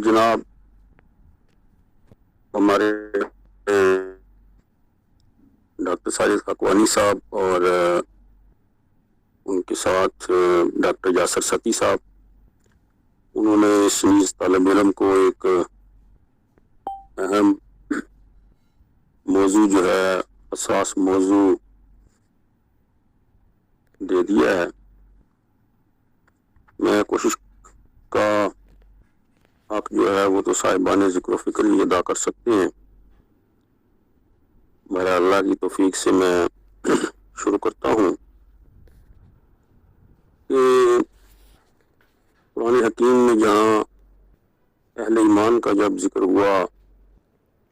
جناب ہمارے ڈاکٹر ساجد خاکوانی صاحب اور ان کے ساتھ ڈاکٹر یاسر ستی صاحب، انہوں نے اس نیز طالب علم کو ایک اہم موضوع جو ہے، حساس موضوع دے دیا ہے۔ میں کوشش کا حق جو ہے وہ تو صاحبان ذکر و فکر ہی ادا کر سکتے ہیں۔ میرا اللہ کی توفیق سے میں شروع کرتا ہوں کہ قرآن حکیم میں جہاں اہل ایمان کا جب ذکر ہوا،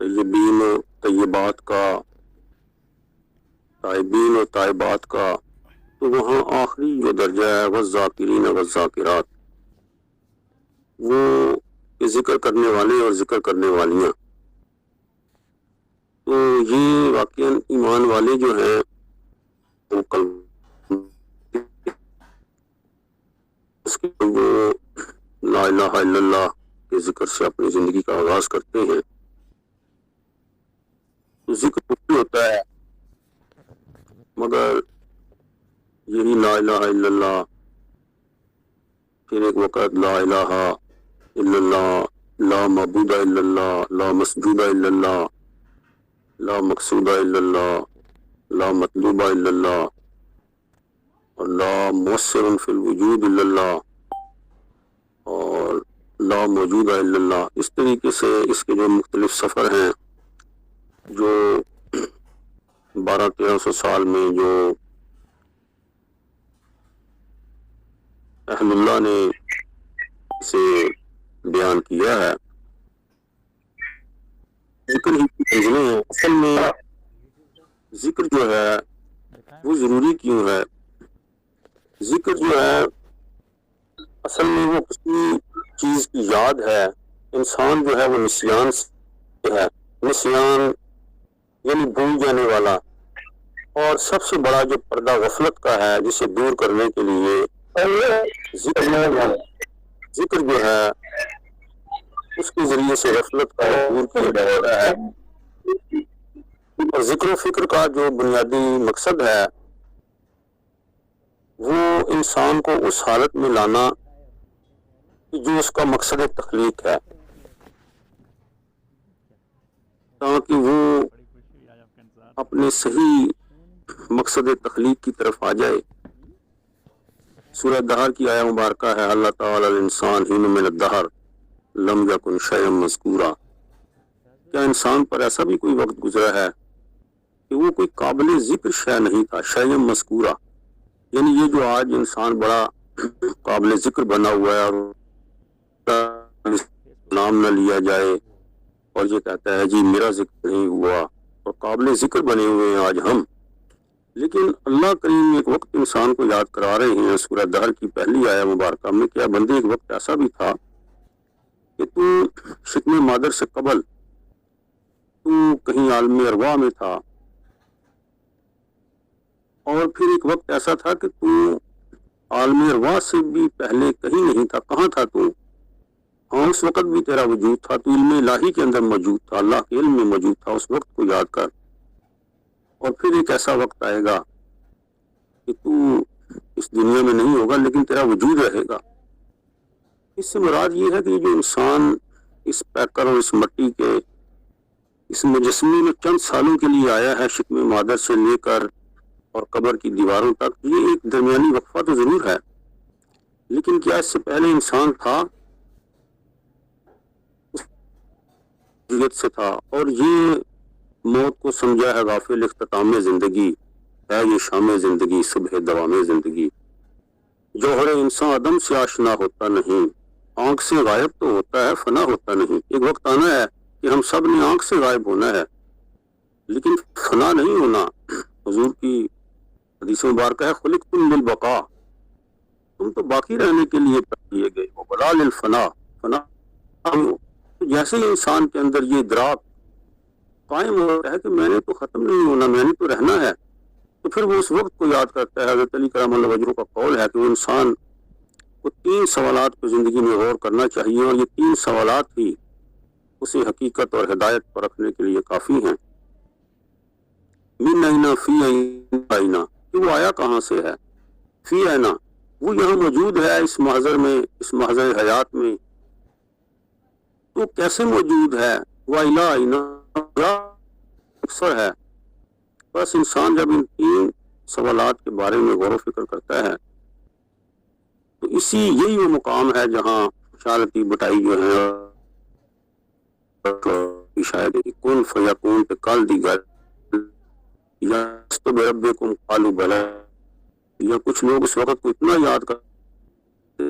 طیبین و طیبات کا، تائبین و تائبات کا، تو وہاں آخری جو درجہ ہے والذاکرین والذاکرات، وہ ذکر کرنے والے اور ذکر کرنے والیاں، تو یہ واقعاً ایمان والے جو ہیں وہ لا الہ الا اللہ کے ذکر سے اپنی زندگی کا آغاز کرتے ہیں۔ تو ذکر بھی ہوتا ہے، مگر یہی لا الہ الا اللہ، پھر ایک وقت لا الہ الا اللہ، لا معبود الا اللہ، لا مسجود الا اللہ، لا مقصود الا اللہ، لا مطلوب الا اللہ، اور لا مؤثر فی الوجود الا اللہ، اور لا موجود الا اللہ۔ اس طریقے سے اس کے جو مختلف سفر ہیں، جو 1200-1300 سال میں جو اہل اللہ نے اسے بیان کیا ہے، ذکر ہی کی منزلیں ہیں۔ اصل میں ذکر جو ہے وہ ضروری کیوں ہے؟ ذکر جو ہے اصل میں وہ کسی چیز کی یاد ہے۔ انسان جو ہے وہ نسیان سے ہے، نسیان یعنی بھول جانے والا، اور سب سے بڑا جو پردہ غفلت کا ہے جسے دور کرنے کے لیے ذکر جو ہے اس کے ذریعے سے غفلت کا دور کیا جاتا ہے۔ اور ذکر و فکر کا جو بنیادی مقصد ہے وہ انسان کو اس حالت میں لانا جو اس کا مقصد تخلیق ہے، تاکہ وہ اپنے صحیح مقصد تخلیق کی طرف آ جائے۔ سورہ دہر کی آیہ مبارکہ ہے اللہ تعالی الانسان حین من الدہر لم یکن شیئا مذکورا۔ کیا انسان پر ایسا بھی کوئی وقت گزرا ہے کہ وہ کوئی قابل ذکر شے نہیں تھا؟ شیئا مذکورا یعنی یہ جو آج انسان بڑا قابل ذکر بنا ہوا ہے اور نام نہ لیا جائے اور یہ کہتا ہے جی میرا ذکر نہیں ہوا، اور قابل ذکر بنے ہوئے ہیں آج ہم۔ لیکن اللہ کریم ایک وقت انسان کو یاد کرا رہے ہیں سورہ دہر کی پہلی آیہ مبارکہ میں، کیا بندے ایک وقت ایسا بھی تھا کہ تو شکم مادر سے قبل تو کہیں عالم ارواح میں تھا، اور پھر ایک وقت ایسا تھا کہ تو عالم ارواح سے بھی پہلے کہیں نہیں تھا، کہاں تھا تو؟ ہاں اس وقت بھی تیرا وجود تھا، تو علم الہی کے اندر موجود تھا، اللہ کے علم میں موجود تھا، اس وقت کو یاد کر۔ اور پھر ایک ایسا وقت آئے گا کہ تو اس دنیا میں نہیں ہوگا لیکن تیرا وجود رہے گا۔ اس سے مراد یہ ہے کہ جو انسان اس پیکر اور اس مٹی کے اس مجسمے میں چند سالوں کے لیے آیا ہے، شکم مادر سے لے کر اور قبر کی دیواروں تک، یہ ایک درمیانی وقفہ تو ضرور ہے، لیکن کیا اس سے پہلے انسان تھا؟ سے تھا، اور یہ موت کو سمجھا ہے غافل اختتام زندگی ہے، یہ شام زندگی صبح دوام زندگی۔ جوہر انسان عدم سے آشنا ہوتا نہیں، آنکھ سے غائب تو ہوتا ہے، فنا ہوتا نہیں۔ ایک وقت آنا ہے کہ ہم سب نے آنکھ سے غائب ہونا ہے، لیکن فنا نہیں ہونا۔ حضور کی حدیث مبارکہ ہے خلقتم للبقاء، تم تو باقی رہنے کے لیے کیے گئے ہو، ولا للفنا، فنا ہو۔ جیسے ہی انسان کے اندر یہ ادراک قائم ہوتا ہے کہ میں نے تو ختم نہیں ہونا، میں نے تو رہنا ہے، تو پھر وہ اس وقت کو یاد کرتا ہے۔ حضرت علی کرم اللہ وجہہ کا قول ہے کہ وہ انسان وہ 3 سوالات پہ زندگی میں غور کرنا چاہیے، اور یہ 3 سوالات ہی اسے حقیقت اور ہدایت پر رکھنے کے لیے کافی ہیں۔ من اینا فی اینا، کہ وہ آیا کہاں سے ہے، فی اینا وہ یہاں موجود ہے اس محضر میں، اس محضر حیات میں، تو کیسے موجود ہے، وَإِلَىٰ اینا اکثر ہے۔ بس انسان جب ان 3 سوالات کے بارے میں غور و فکر کرتا ہے تو یہی وہ مقام ہے جہاں شارتی بٹائی جو ہے شاید کن فیکون پہ کال دی گل یا ربکم قالوا بلی، یا کچھ لوگ اس وقت کو اتنا یاد کرتے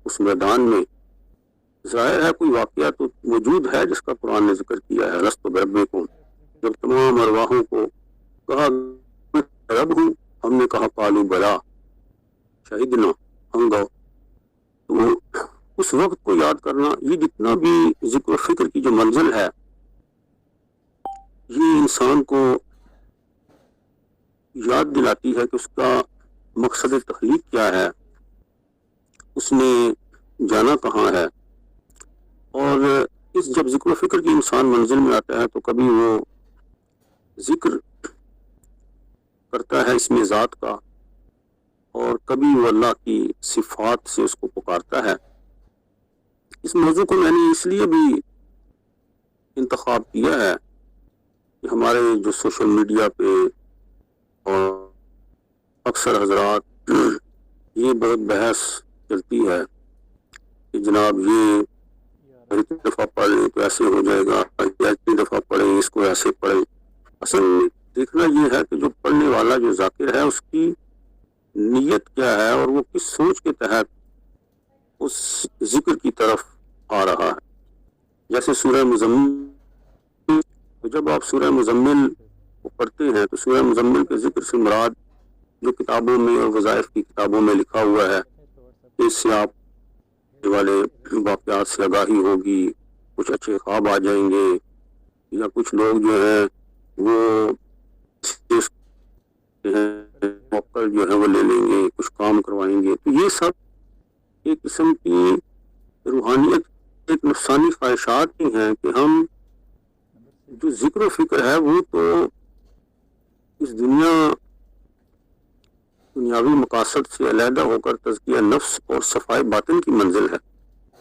اس میدان میں ظاہر ہے کوئی واقعہ تو موجود ہے جس کا قرآن نے ذکر کیا ہے، لست بربکم، جب تمام ارواحوں کو کہا رب ہوں، ہم نے کہا قالوا بلی شہیدنا ہم گو، تو اس وقت کو یاد کرنا، یہ جتنا بھی ذکر و فکر کی جو منزل ہے یہ انسان کو یاد دلاتی ہے کہ اس کا مقصد تخلیق کیا ہے، اس نے جانا کہاں ہے۔ اور جب ذکر و فکر کی انسان منزل میں آتا ہے تو کبھی وہ ذکر کرتا ہے اس میں ذات کا، اور کبھی وہ اللہ کی صفات سے اس کو پکارتا ہے۔ اس موضوع کو میں نے اس لیے بھی انتخاب کیا ہے کہ ہمارے جو سوشل میڈیا پہ اور اکثر حضرات یہ بہت بحث چلتی ہے کہ جناب یہ اتنی دفعہ پڑھ لیں تو ایسے ہو جائے گا، یا اتنی دفعہ پڑھیں اس کو ایسے پڑھیں۔ اصل دیکھنا یہ ہے کہ جو پڑھنے والا جو ذاکر ہے اس کی نیت کیا ہے اور وہ کس سوچ کے تحت اس ذکر کی طرف آ رہا ہے۔ جیسے سورہ مزمل، جب آپ سورہ مزمل کو پڑھتے ہیں تو سورہ مزمل کے ذکر سے مراد جو کتابوں میں اور وظائف کی کتابوں میں لکھا ہوا ہے، اس سے آپ والے واقعات سے آگاہی ہوگی، کچھ اچھے خواب آ جائیں گے، یا کچھ لوگ جو ہیں وہ موقع جو ہے وہ لے لیں گے، کچھ کام کروائیں گے۔ تو یہ سب ایک قسم کی روحانیت، ایک نفسانی خواہشات ہی ہیں کہ ہم جو ذکر و فکر ہے وہ تو اس دنیاوی مقاصد سے علیحدہ ہو کر تزکیہ نفس اور صفائی باطن کی منزل ہے،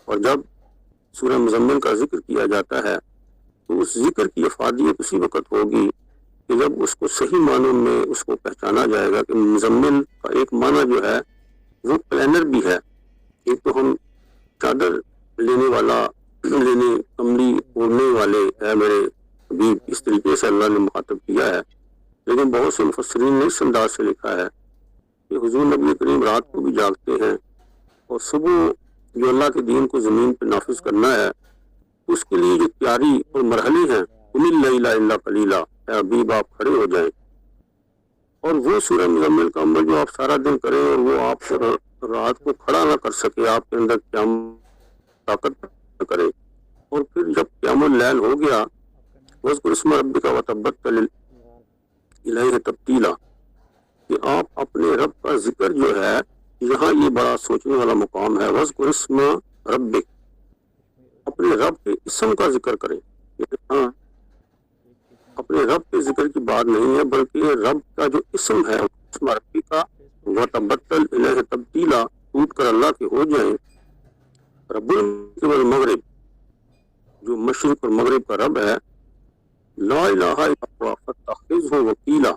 اور جب سورہ مزمل کا ذکر کیا جاتا ہے تو اس ذکر کی افادیت اسی وقت ہوگی کہ جب اس کو صحیح معنوں میں اس کو پہچانا جائے گا کہ مزمل کا ایک معنی جو ہے وہ پلینر بھی ہے۔ ایک تو ہم چادر لینے کملی اوڑھنے والے ہے میرے حبیب، اس طریقے سے اللہ نے مخاطب کیا ہے، لیکن بہت سے مفسرین نے اس انداز سے لکھا ہے کہ حضور نبی کریم رات کو بھی جاگتے ہیں، اور صبح جو اللہ کے دین کو زمین پہ نافذ کرنا ہے اس کے لیے جو تیاری اور مرحلے ہیں، قُمِ اللَّيْلَ إِلَّا قَلِيلًا، اے حبیب آپ کھڑے ہو جائیں، اور وہ سورہ مزمل کا عمل جو آپ سارا دن کریں اور وہ آپ رات کو کھڑا نہ کر سکے، آپ کے اندر قیام طاقت نہ کرے، اور پھر جب قیام اللیل ہو گیا وَاذْكُرِ اسْمَ رَبِّكَ وَتَبَتَّلْ إِلَيْهِ تَبْتِيلًا، کہ آپ اپنے رب کا ذکر جو ہے، یہاں یہ بڑا سوچنے والا مقام ہے، وَاذْكُرِ اسْمَ رَبِّكَ، اپنے رب کے اسم کا ذکر کریں۔ ہاں، اپنے رب کے ذکر کی بات نہیں ہے، بلکہ رب کا جو اسم ہے اسم ربی کا وَتَبَتَّلْ إِلَيْهِ تَبْتِيلًا، ٹوٹ کر اللہ کے ہو جائیں۔ رب المشرق والمغرب، جو مشرق اور مغرب کا رب ہے، لا الہ الا هو فاتخذہ وکیلا،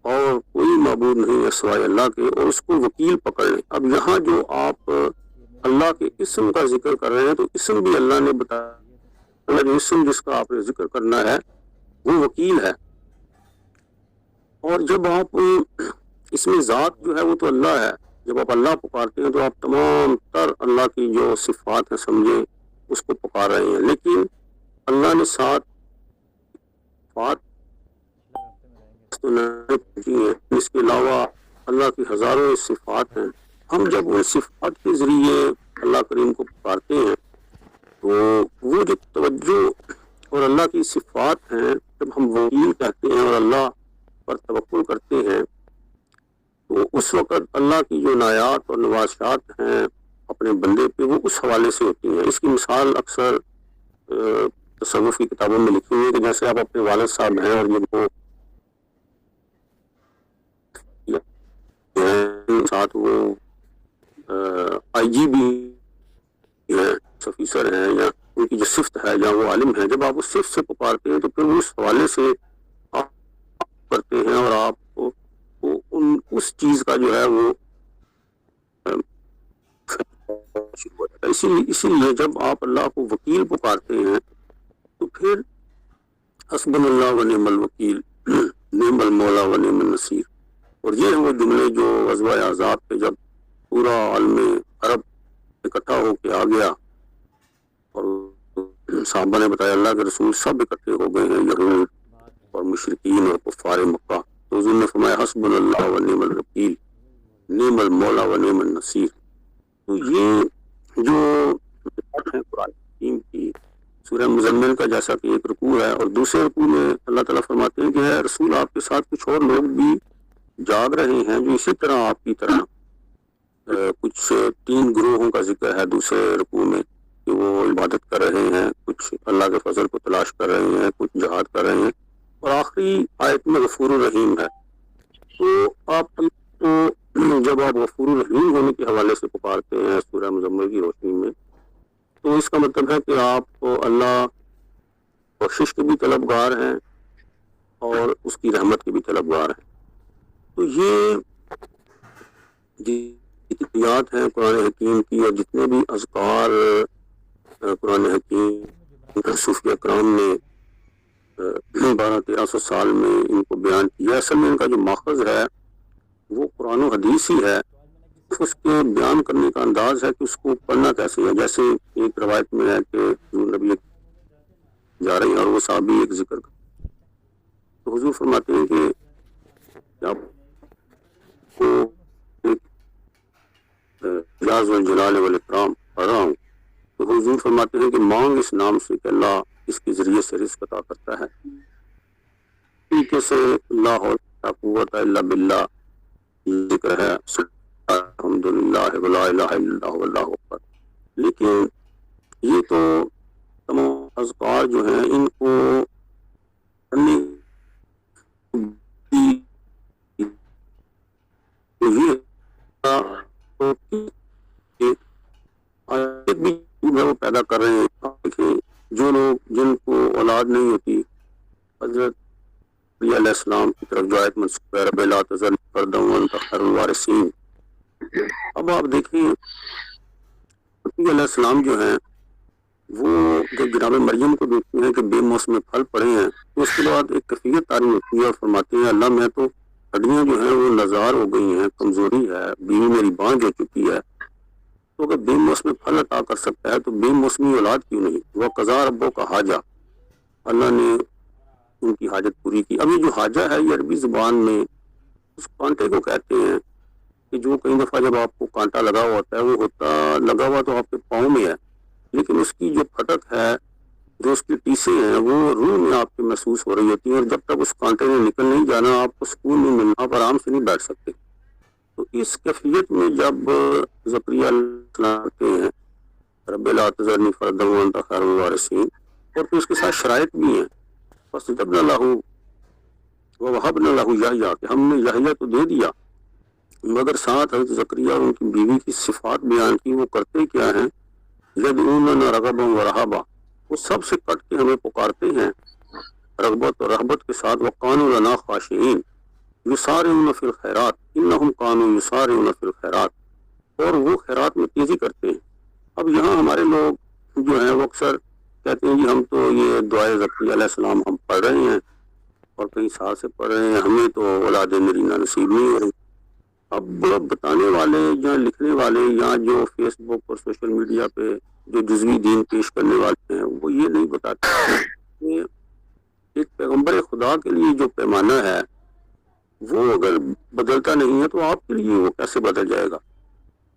اور کوئی معبود نہیں ہے سوائے اللہ کے، اور اس کو وکیل پکڑ لیں۔ اب یہاں جو آپ اللہ کے اسم کا ذکر کر رہے ہیں تو اسم بھی اللہ نے بتایا، جو اسم جس کا آپ نے ذکر کرنا ہے وہ وکیل ہے۔ اور جب آپ اس میں ذات جو ہے وہ تو اللہ ہے، جب آپ اللہ پکارتے ہیں تو آپ تمام تر اللہ کی جو صفات ہیں سمجھیں اس کو پکار رہے ہیں، لیکن اللہ نے ساتھ صفات اس کے علاوہ اللہ کی ہزاروں صفات ہیں۔ ہم جب ان صفات کے ذریعے اللہ کریم کو پکارتے ہیں تو وہ جو توجہ اور اللہ کی صفات ہیں، جب ہم وکیل کہتے ہیں اور اللہ پر توکل کرتے ہیں تو اس وقت اللہ کی جو عنایات اور نوازشات ہیں اپنے بندے پہ وہ اس حوالے سے ہوتی ہیں. اس کی مثال اکثر تصوف کی کتابوں میں لکھی ہوئی ہے کہ جیسے آپ اپنے والد صاحب ہیں اور جن کو ساتھ وہ آئی جی بھی ہیں، آفیسر ہیں، یا ان کی جو صفت ہے یا وہ عالم ہے، جب آپ اس صفت سے پکارتے ہیں تو پھر وہ اس حوالے سے آپ کرتے ہیں اور آپ کو اس چیز کا جو ہے وہ شروع ہو جاتا ہے. اسی لیے جب آپ اللہ کو وکیل پکارتے ہیں تو پھر حسبنا اللہ و نعم الوکیل، نعم المولا و نعم النصیر. اور یہ ہیں وہ جملے جو غزوہ احزاب پہ جب پورا عالم عرب اکٹھا ہو کے آ گیا اور صحابہ نے بتایا اللہ کے رسول سب اکٹھے ہو گئے ہیں، یہود اور مشرکین اور کفار مکہ، تو حضور نے فرمایا حسبنا اللہ و نعم الوکیل، نعم المولا و نعم النصیر. تو یہ جو ہیں قرآن حکیم کی سورہ مزمل کا جیسا کہ ایک رکوع ہے، اور دوسرے رکوع میں اللہ تعالیٰ فرماتے ہیں کہ اے رسول آپ کے ساتھ کچھ اور لوگ بھی جاگ رہے ہیں جو اسی طرح آپ کی طرح کچھ 3 گروہوں کا ذکر ہے دوسرے رکوع میں کہ وہ عبادت کر رہے ہیں، کچھ اللہ کے فضل کو تلاش کر رہے ہیں، کچھ جہاد کر رہے ہیں، اور آخری آیت میں غفور الرحیم ہے. تو آپ تو جب آپ غفور الرحیم ہونے کے حوالے سے پکارتے ہیں سورہ مزمل کی روشنی میں، تو اس کا مطلب ہے کہ آپ اللہ بخشش کے بھی طلبگار ہیں اور اس کی رحمت کے بھی طلبگار ہیں. تو یہ جتنیات ہیں قرآن حکیم کی اور جتنے بھی اذکار قرآن حکیم صوفیہ کرام نے 1200-1300 سال میں ان کو بیان کیا، اصل میں ان کا جو ماخذ ہے وہ قرآن و حدیث ہی ہے. اس کے بیان کرنے کا انداز ہے کہ اس کو پڑھنا کیسے ہے. جیسے ایک روایت میں ہے کہ حضور نبی جا رہے ہیں اور وہ صحابی ایک ذکر کر، تو حضور فرماتے ہیں کہ آپ کو اعجاز والجلال والاکرام پڑھ رہا ہوں، تو حضور فرماتے ہیں کہ مانگ اس نام سے کہ اللہ اس کے ذریعے سے رزق عطا کرتا ہے. طریقے سے لا حول ولا قوت الا باللہ ذکر ہے، الحمدللہ ولا الہ الا اللہ واللہ اکبر. لیکن یہ تو تمام اذکار جو ہیں ان کو کرنے وہ پیدا کر رہے ہیں. جو لوگ جن کو اولاد نہیں ہوتی، حضرت علیہ السلام کی طرف جو آیت منسوب ہے رب لا تذرنی فردا وانت خیر الوارثین. اب آپ دیکھیں علیہ السلام جو ہیں وہ جب جناب مریم کو دیکھتے ہیں کہ بے موسم پھل پڑے ہیں، تو اس کے بعد ایک کیفیت طاری ہوتی ہے اور فرماتے ہیں اللہ میں تو ہڈیاں جو ہیں وہ نزار ہو گئی ہیں، کمزوری ہے، بیوی میری بانجھ ہو چکی ہے، تو اگر بے موسم پھل عطا کر سکتا ہے تو بے موسمی اولاد کیوں نہیں. وہ قضا ربوں کا حاجہ، اللہ نے ان کی حاجت پوری کی. اب یہ جو حاجہ ہے یہ عربی زبان میں اس کانٹے کو کہتے ہیں کہ جو کئی دفعہ جب آپ کو کانٹا لگا ہوا ہوتا ہے وہ ہوتا لگا ہوا تو آپ کے پاؤں میں ہے، لیکن اس کی جو پھٹک ہے، جو اس کی ٹیسے ہیں وہ روح میں آپ کے محسوس ہو رہی ہوتی ہیں، اور جب تک اس کانٹے نے نکل نہیں جانا آپ کو سکون نہیں ملنا، آپ آرام سے نہیں بیٹھ سکتے. تو اس کیفیت میں جب زکریا علیہ السلام آتے ہیں رب لا تذرنی فردا وانت خیر الوارثین، اور پھر اس کے ساتھ شرائط بھی ہیں، فاستجبنا لہ ووہبنا لہ یحییٰ، کہ ہم نے یحییٰ تو دے دیا، مگر ساتھ حضرت زکریا اور ان کی بیوی کی صفات بیان کی. وہ کرتے کیا ہیں؟ یدعوننا رغبا ورہبا، وہ سب سے کٹ کے ہمیں پکارتے ہیں رغبت اور رہبت کے ساتھ. وقانوا لنا خاشعین یسارعون فی الخیرات انہم کانوا یسارعون فی الخیرات، اور وہ خیرات میں تیزی کرتے ہیں. اب یہاں ہمارے لوگ جو ہیں وہ اکثر کہتے ہیں جی ہم تو یہ دعائے زکریا علیہ السلام ہم پڑھ رہے ہیں اور کئی سال سے پڑھ رہے ہیں، ہمیں تو اولاد نرینہ نصیب نہیں ہو رہی. اب بتانے والے یا لکھنے والے یا جو فیس بک اور سوشل میڈیا پہ جو جزوی دین پیش کرنے والے ہیں وہ یہ نہیں بتاتے کہ ایک پیغمبر خدا کے لیے جو پیمانہ ہے وہ اگر بدلتا نہیں ہے تو آپ کے لیے وہ کیسے بدل جائے گا.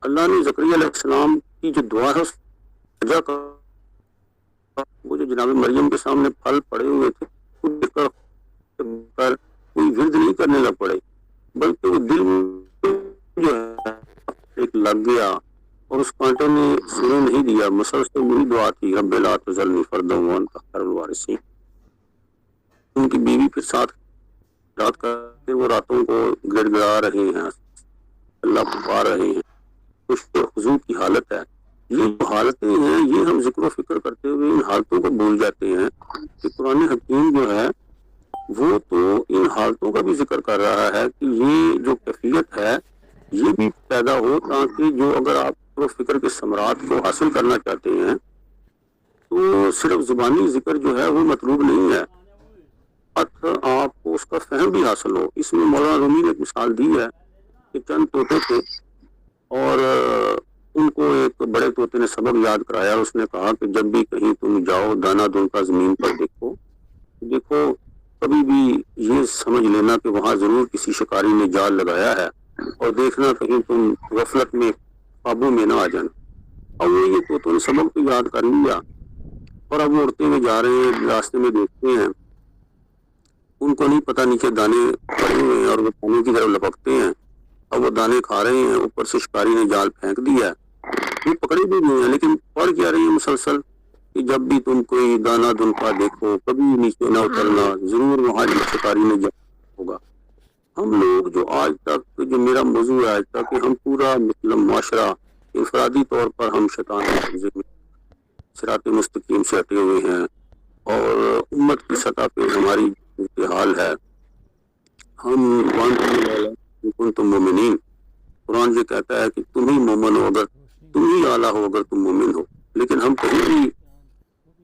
اللہ نے زکریا علیہ السلام کی جو دعا ہے وہ جو جناب مریم کے سامنے پھل پڑے ہوئے تھے کوئی ورد نہیں کرنے لگ پڑے، بلکہ وہ دل میں جو ہے ایک لگ گیا اور اس کانٹے نے سنے نہیں دیا. مسلسل وہی دعا تھی, رب لا تذرنی فردا وانت خیر الوارثین. ان کی بیوی پھر ساتھ رات کا وہ راتوں کو گڑ گڑا رہے ہیں, اللہ پکار رہے ہیں, خوش خضوع کی حالت ہے. یہ جو حالتیں ہیں یہ ہم ذکر و فکر کرتے ہوئے ان حالتوں کو بھول جاتے ہیں کہ قرآن حکیم جو ہے وہ تو ان حالتوں کا بھی ذکر کر رہا ہے کہ یہ جو کیفیت ہے یہ بھی پیدا ہو, تاکہ جو اگر آپ ذکر و فکر کے ثمرات کو حاصل کرنا چاہتے ہیں تو صرف زبانی ذکر جو ہے وہ مطلوب نہیں ہے, آپ کو اس کا فہم بھی حاصل ہو. اس میں مولانا رومی نے ایک مثال دی ہے کہ چند طوطے تھے اور ان کو ایک بڑے طوطے نے سبق یاد کرایا. اس نے کہا کہ جب بھی کہیں تم جاؤ دانا دن کا زمین پر دیکھو کبھی بھی یہ سمجھ لینا کہ وہاں ضرور کسی شکاری نے جال لگایا ہے, اور دیکھنا کہیں تم غفلت میں قابو میں نہ آ جانا. اور وہ یہ طوطوں نے سبق تو یاد کر لیا اور اب وہ اڑتے ہوئے جا رہے ہیں, راستے میں دیکھتے ہیں ان کو نہیں پتا نیچے دانے پڑے ہوئے ہیں اور وہ پانی کی طرف لپکتے ہیں. اب وہ دانے کھا رہے ہیں, اوپر سے شکاری نے جال پھینک دیا, وہ پکڑے بھی نہیں ہیں لیکن پڑ کیا رہی ہے مسلسل کہ جب بھی تم کوئی دانا دنکا دیکھو کبھی نیچے نہ اترنا, ضرور وہاں شکاری نے جال ہوگا. ہم لوگ جو آج تک, جو میرا موضوع ہے آج تک, کہ ہم پورا مسلم معاشرہ انفرادی طور پر ہم شیطان صراط مستقیم سے ہٹے ہوئے ہیں, اور امت کی سطح پہ ہماری حال ہے. ہم تم مومنین, قرآن یہ کہتا ہے کہ تم ہی مومن ہو اگر تم ہی اعلیٰ ہو, اگر تم مومن ہو, لیکن ہم کہیں بھی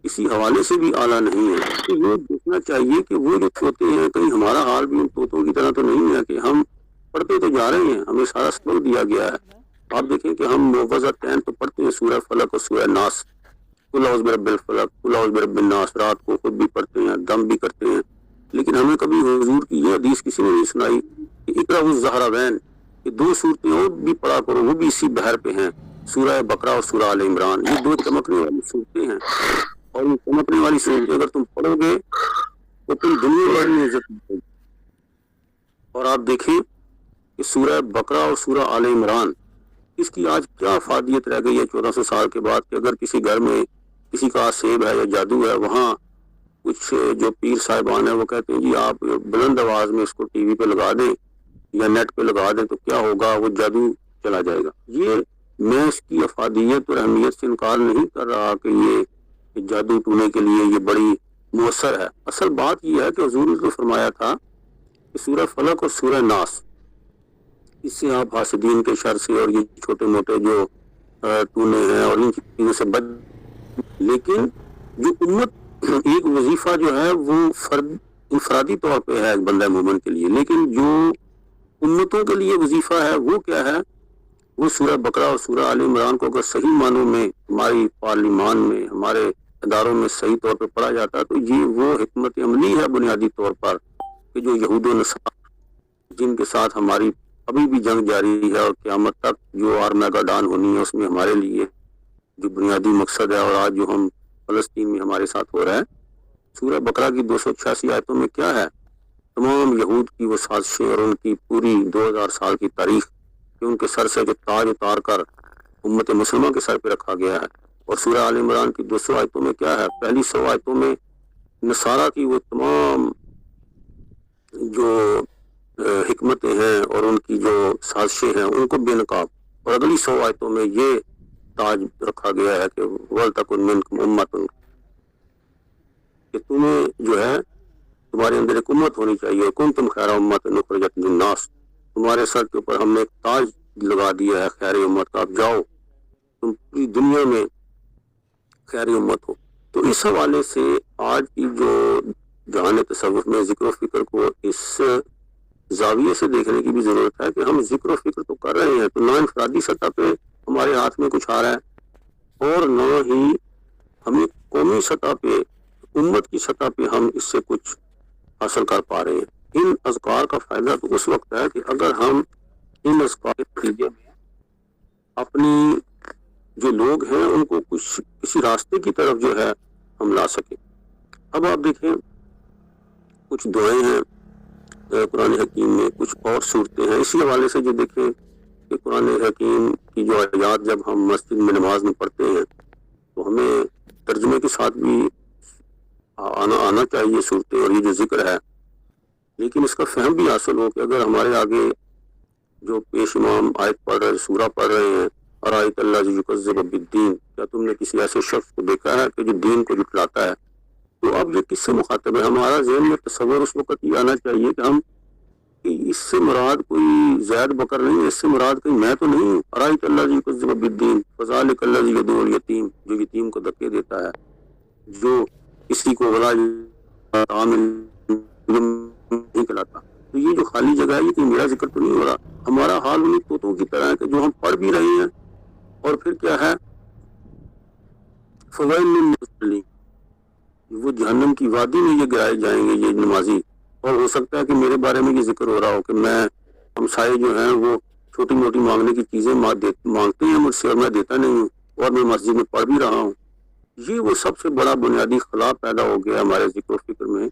کسی حوالے سے بھی اعلیٰ نہیں ہے. تو یہ دیکھنا چاہیے کہ وہ جو طوطے ہیں کہیں ہمارا حال بھی ان طوطوں کی طرح تو نہیں ہے کہ ہم پڑھتے تو جا رہے ہیں, ہمیں سارا سبق دیا گیا ہے. آپ دیکھیں کہ ہم موعظتین تو پڑھتے ہیں, سورہ فلق اور سورہ ناس, قل اعوذ برب الفلق قل اعوذ برب الناس, رات کو خود بھی پڑھتے ہیں, دم بھی کرتے ہیں, لیکن ہمیں کبھی حضور کی یہ حدیث کسی نے نہیں سنائی کہ اقرأوا الزہراوین, یہ دو صورتیں اور بھی پڑھا کرو, وہ بھی اسی بحر پہ ہیں, سورہ بقرہ اور سورہ آل عمران. یہ دو چمکنے والی صورتیں ہیں, اور یہ چمکنے والی صورتیں اگر تم پڑھو گے تو تم دنیا بھر میں عزت ملے گی. اور آپ دیکھیں کہ سورہ بقرہ اور سورہ آل عمران, اس کی آج کیا افادیت رہ گئی ہے 1400 سال کے بعد, کہ اگر کسی گھر میں کسی کا سیب ہے یا جادو ہے, وہاں کچھ جو پیر صاحبان ہیں وہ کہتے ہیں جی آپ بلند آواز میں اس کو ٹی وی پہ لگا دیں یا نیٹ پہ لگا دیں تو کیا ہوگا, وہ جادو چلا جائے گا. یہ میں اس کی افادیت اور اہمیت سے انکار نہیں کر رہا کہ یہ جادو ٹونے کے لیے یہ بڑی مؤثر ہے. اصل بات یہ ہے کہ حضور نے تو فرمایا تھا کہ سورہ فلق اور سورہ ناس, اس سے آپ حاسدین کے شر سے اور یہ چھوٹے موٹے جو ٹونے ہیں اور ان چیزوں سے بچ. لیکن جو امت ایک وظیفہ جو ہے وہ انفرادی طور پہ ہے ایک بندہ مومن کے لیے, لیکن جو امتوں کے لیے وظیفہ ہے وہ کیا ہے, وہ سورہ بقرہ اور سورہ آل عمران کو اگر صحیح معنوں میں ہماری پارلیمان میں ہمارے اداروں میں صحیح طور پہ پڑھا جاتا ہے تو یہ وہ حکمت عملی ہے بنیادی طور پر کہ جو یہود و نصارا جن کے ساتھ ہماری ابھی بھی جنگ جاری ہے اور قیامت تک جو آرمیگڈان ہونی ہے اس میں ہمارے لیے جو بنیادی مقصد ہے, اور آج جو ہم فلسطین میں ہمارے ساتھ ہو رہا ہے. سورہ بقرہ کی 286 آیتوں میں کیا ہے, تمام یہود کی وہ سازشیں اور ان کی پوری 2000 سال کی تاریخ کہ ان کے سر سے جو تاج اتار کر امت مسلمہ کے سر پہ رکھا گیا ہے. اور سورہ آل عمران کی 200 آیتوں میں کیا ہے, پہلی 100 آیتوں میں نصارہ کی وہ تمام جو حکمتیں ہیں اور ان کی جو سازشیں ہیں ان کو بے نقاب, اور اگلی 100 آیتوں میں یہ تاج رکھا گیا ہے کہ وَلْتَكُنْ مِنْكُمْ أُمَّةٌ, کہ تمہیں جو ہے تمہارے اندر ایک امت ہونی چاہیے, كُنْتُمْ خَيْرَ أُمَّةٍ أُخْرِجَتْ لِلنَّاسِ, تمہارے سر کے اوپر ہم نے ایک تاج لگا دیا ہے خیر امت کا, آپ جاؤ تم پوری دنیا میں خیر امت ہو. تو اس حوالے سے آج کی جو جہان تصوف میں ذکر و فکر کو اس زاویے سے دیکھنے کی بھی ضرورت ہے کہ ہم ذکر و فکر تو کر رہے ہیں تو نہ انفرادی سطح پہ ہمارے ہاتھ میں کچھ آ رہا ہے اور نہ ہی ہمیں قومی سطح پہ امت کی سطح پہ ہم اس سے کچھ حاصل کر پا رہے ہیں. ان اذکار کا فائدہ تو اس وقت ہے کہ اگر ہم ان اذکار کے نتیجے میں اپنی جو لوگ ہیں ان کو کچھ کسی راستے کی طرف جو ہے ہم لا سکیں. اب آپ دیکھیں کچھ دعائیں ہیں قرآن حکیم میں کچھ اور صورتیں ہیں. اسی حوالے سے جو دیکھیں کہ قرآن حکیم کی جو آیات جب ہم مسجد میں نماز میں پڑھتے ہیں تو ہمیں ترجمے کے ساتھ بھی آنا چاہیے صورتیں اور یہ جو ذکر ہے، لیکن اس کا فہم بھی حاصل ہو کہ اگر ہمارے آگے جو پیش امام آیت پڑھ رہے سورہ پڑھ رہے ہیں ارائیت الذی یکذب بالدین، کیا تم نے کسی ایسے شخص کو دیکھا ہے کہ جو دین کو جھٹلاتا ہے، تو اب یہ کس سے مخاطب ہے؟ ہمارا ذہن میں تصور اس وقت یہ آنا چاہیے کہ ہم اس سے مراد کوئی زید بکر نہیں ہے، اس سے مراد کہیں میں تو نہیں ہوں. ارائیت الذی یکذب بالدین فذلک الذی یدعو الیتیم، جو یتیم کو دھکے دیتا ہے، جو کسی کو ولا نہیں کھلاتا. تو یہ جو خالی جگہ ہے یہ کہ میرا ذکر تو نہیں ہو رہا. ہمارا حال انہیں طوطوں کی طرح ہے کہ جو ہم پڑھ بھی رہے ہیں اور پھر کیا ہے فوائل للمصلین، وہ جہنم کی وادی میں یہ گرائے جائیں گے یہ نمازی. اور ہو سکتا ہے کہ میرے بارے میں یہ ذکر ہو رہا ہو کہ میں ہمسائے جو ہیں وہ چھوٹی موٹی مانگنے کی چیزیں مانگتے ہیں مجھ سے اور میں دیتا نہیں ہوں اور میں مسجد میں پڑھ بھی رہا ہوں. یہ وہ سب سے بڑا بنیادی خلا پیدا ہو گیا ہمارے ذکر و فکر میں،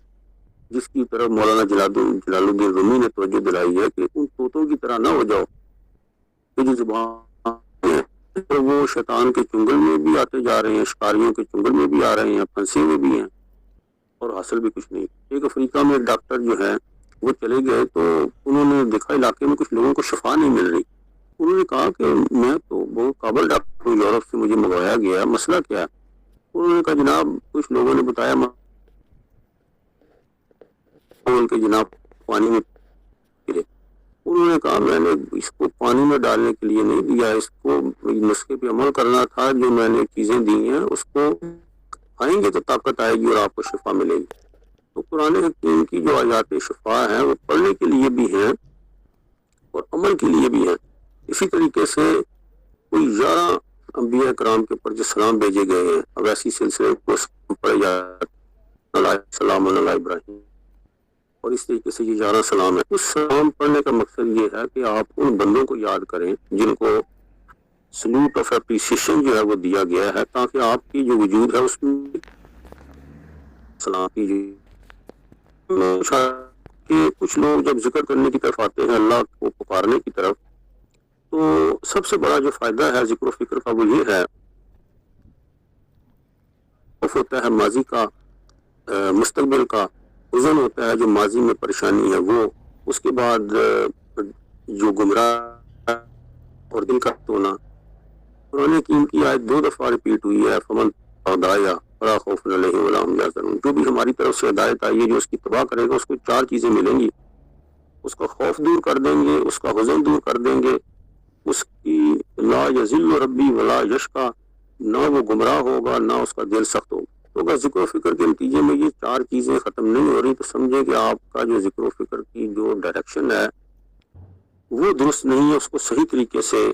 جس کی طرف مولانا جلال الدین رومی نے توجہ دلائی ہے کہ ان طوطوں کی طرح نہ ہو جاؤ کہ جو زبان ہے وہ شیطان کے چنگل میں بھی آتے جا رہے ہیں، شکاریوں کے چنگل میں بھی آ رہے ہیں، پھنسے ہوئے بھی ہیں اور حاصل بھی کچھ نہیں. ایک افریقہ میں ڈاکٹر جو ہے وہ چلے گئے تو انہوں نے دیکھا علاقے میں کچھ لوگوں کو شفا نہیں مل رہی. انہوں نے کہا کہ میں تو بہت قابل ڈاکٹر ہوں، یورپ سے مجھے منگوایا گیا ہے، مسئلہ کیا ہے؟ انہوں نے کہا جناب کچھ لوگوں نے بتایا ان کے جناب پانی میں گرے. انہوں نے کہا میں نے اس کو پانی میں ڈالنے کے لیے نہیں دیا، اس کو نسخے پہ عمل کرنا تھا، جو میں نے چیزیں دی ہیں اس کو کھائیں گے تو طاقت آئے گی اور آپ کو شفا ملے گی. تو قرآن حکیم کی جو آیات شفا ہیں وہ پڑھنے کے لیے بھی ہیں اور عمل کے لیے بھی ہیں. اسی طریقے سے کوئی 11 انبیاء کرام کے اوپر جو سلام بھیجے گئے ہیں، اب ایسی سلسلے کو پڑھے جاتے ہیں سلام علی ابراہیم، اور اس طریقے سے یہ 11 سلام ہے. اس سلام پڑھنے کا مقصد یہ ہے کہ آپ ان بندوں کو یاد کریں جن کو سلوٹ آف اپریسیشن جو ہے وہ دیا گیا ہے، تاکہ آپ کی جو وجود ہے اس میں سلام کیجیے. کہ کچھ لوگ جب ذکر کرنے کی طرف آتے ہیں، اللہ کو پکارنے کی طرف، تو سب سے بڑا جو فائدہ ہے ذکر و فکر کا وہ یہ ہے ہوتا ہے ماضی کا، مستقبل کا وزن ہوتا ہے، جو ماضی میں پریشانی ہے وہ، اس کے بعد جو گمراہ اور دل کا ہونا. قرآن حکیم کی آیت 2 دفعہ ریپیٹ ہوئی ہے، فمن ہدایا فلا خوف علیہم ولا هم يحزنون. جو بھی ہماری طرف سے ہدایت آئی ہے جو اس کی تباہ کرے گا اس کو 4 چیزیں ملیں گی. اس کا خوف دور کر دیں گے، اس کا حزن دور کر دیں گے، اس کی لا یذل ربی ولا یشقى، نہ وہ گمراہ ہوگا نہ اس کا دل سخت ہوگا. تو اگر ذکر و فکر کے نتیجے میں یہ 4 چیزیں ختم نہیں ہو رہی تو سمجھے کہ آپ کا جو ذکر و فکر کی جو ڈائریکشن ہے وہ درست نہیں ہے. اس کو صحیح طریقے سے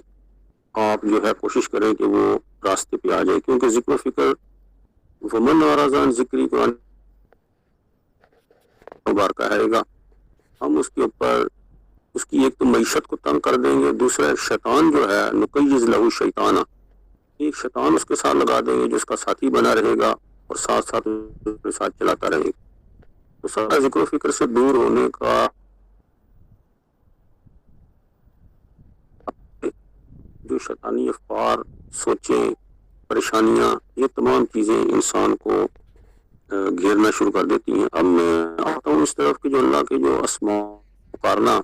آپ جو ہے کوشش کریں کہ وہ راستے پہ آ جائے، کیونکہ ذکر و فکر ومن اعرض عن ذکری قرآن مبارکہ ہے گا، ہم اس کے اوپر اس کی ایک تو معیشت کو تنگ کر دیں گے، دوسرا شیطان جو ہے نقیض لہو شیطانہ، ایک شیطان اس کے ساتھ لگا دیں گے جو اس کا ساتھی بنا رہے گا اور ساتھ ساتھ اس کے ساتھ چلاتا رہے گا. تو سارا ذکر و فکر سے دور ہونے کا جو شیطانی افکار، سوچیں، پریشانیاں، یہ تمام چیزیں انسان کو گھیرنا شروع کر دیتی ہیں. اب میں آتا ہوں اس طرف کہ جو اللہ کے جو اسماء پکارنا،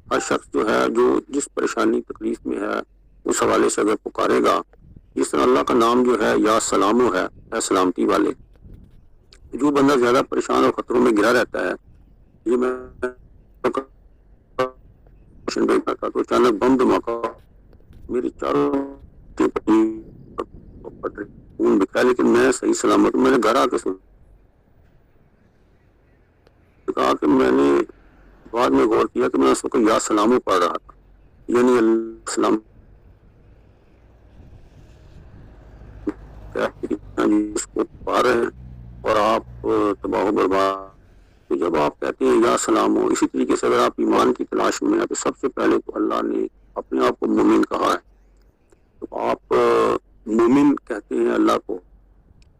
ہر شخص جو ہے جو جس پریشانی تکلیف میں ہے اس حوالے سے اگر پکارے گا، جس طرح اللہ کا نام جو ہے یا سلامو ہے، اے سلامتی والے، جو بندہ زیادہ پریشان اور خطروں میں گرا رہتا ہے، یہ میں تو اچانک بم دھماکہ میری چاروں خون بکھا، لیکن میں صحیح سلامت، میں نے گھر آ کے کہا کہ میں نے بعد میں غور کیا کہ میں اس وقت یا سلامو پڑھ رہا تھا، یعنی السلام اس کو پا رہے ہیں اور آپ تباہ و برباد. تو جب آپ کہتے ہیں یا سلام ہو، اسی طریقے سے اگر آپ ایمان کی تلاش میں ہیں تو سب سے پہلے تو اللہ نے اپنے آپ کو مومن کہا ہے. تو آپ مومن کہتے ہیں اللہ کو،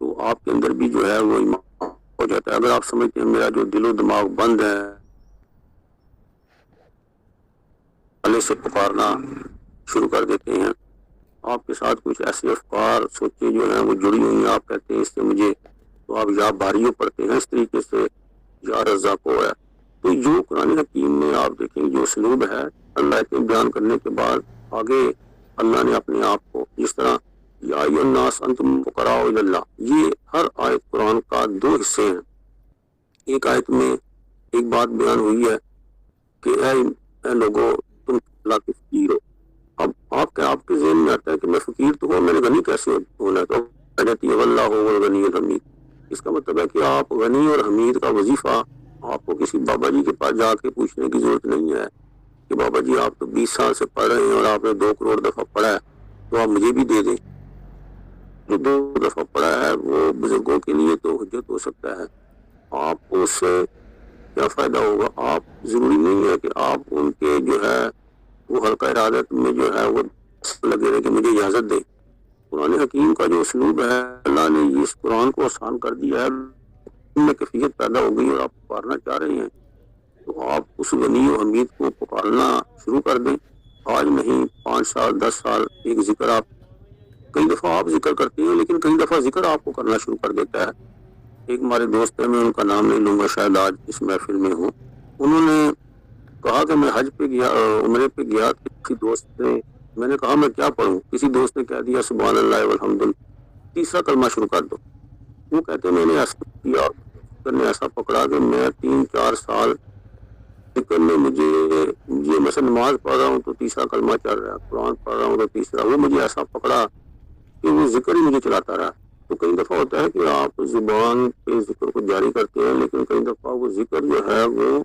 تو آپ کے اندر بھی جو ہے وہ ایمان ہو جاتا ہے. اگر آپ سمجھتے ہیں میرا جو دل و دماغ بند ہے میں سے پکارنا شروع کر دیتے ہیں. آپ کے ساتھ کچھ ایسے افکار سوچیں جو ہیں وہ جڑی ہوئی ہیں, آپ کہتے ہیں اس سے مجھے, تو آپ یا باریوں پڑھتے ہیں اس طریقے سے یا رزاق ہے. تو جو قرآن حکیم میں آپ دیکھیں جو اسلوب ہے اللہ کے بیان کرنے کے بعد آگے اللہ نے اپنے آپ کو جس طرح یا ایھا الناس انتم فقراء الی اللہ, یہ ہر آیت قرآن کا دو حصے ہیں. ایک آیت میں ایک بات بیان ہوئی ہے کہ اے لوگوں تم اللہ کے فقیر ہو. اب آپ کے ذہن میں آتا ہے کہ میں فقیر تو ہوں, میں نے غنی کیسے ہونا ہے؟ تو کہتی ہے اللہ هو الغنی الحمید. اس کا مطلب ہے کہ آپ غنی اور حمید کا وظیفہ آپ کو کسی بابا جی کے پاس جا کے پوچھنے کی ضرورت نہیں ہے کہ بابا جی آپ تو 20 سال سے پڑھ رہے ہیں اور آپ نے 2 کروڑ دفعہ پڑھا ہے تو آپ مجھے بھی دے دیں. جو 2 دفعہ پڑھا ہے وہ بزرگوں کے لیے تو حجت ہو سکتا ہے, آپ کو اس سے کیا فائدہ ہوگا؟ آپ ضروری نہیں ہے کہ آپ ان کے جو ہے وہ حلقہ ارادت میں جو ہے وہ لگے رہے کہ مجھے اجازت دیں. قرآن حکیم کا جو اسلوب ہے اللہ نے اس قرآن کو آسان کر دیا ہے, ان میں کیفیت پیدا ہو گئی اور آپ پکارنا چاہ رہے ہیں تو آپ اس غنی و حمید کو پکارنا شروع کر دیں. آج نہیں 5 سال 10 سال ایک ذکر, آپ کئی دفعہ آپ ذکر کرتے ہیں لیکن کئی دفعہ ذکر آپ کو کرنا شروع کر دیتا ہے. ایک ہمارے دوست ہیں, میں ان کا نام نہیں لوں گا, شاید آج اس محفل میں ہوں, انہوں نے کہا کہ میں حج پہ گیا, عمرے پہ گیا, کسی دوست نے, میں نے کہا میں کیا پڑھوں؟ کسی دوست نے کہہ دیا سبحان اللہ والحمد, تیسرا کلمہ شروع کر دو. وہ کہتے میں نے ایسا کیا اور نے ایسا پکڑا کہ میں 3-4 سال ذکر میں مجھے مثلا نماز پڑھ رہا ہوں تو تیسرا کلمہ چل رہا ہے, قرآن پڑھ رہا ہوں تو تیسرا, وہ مجھے ایسا پکڑا کہ وہ ذکر ہی مجھے چلاتا رہا. تو کئی دفعہ ہوتا ہے کہ آپ زبان پہ ذکر کو جاری کرتے ہیں لیکن کئی دفعہ وہ ذکر جو ہے وہ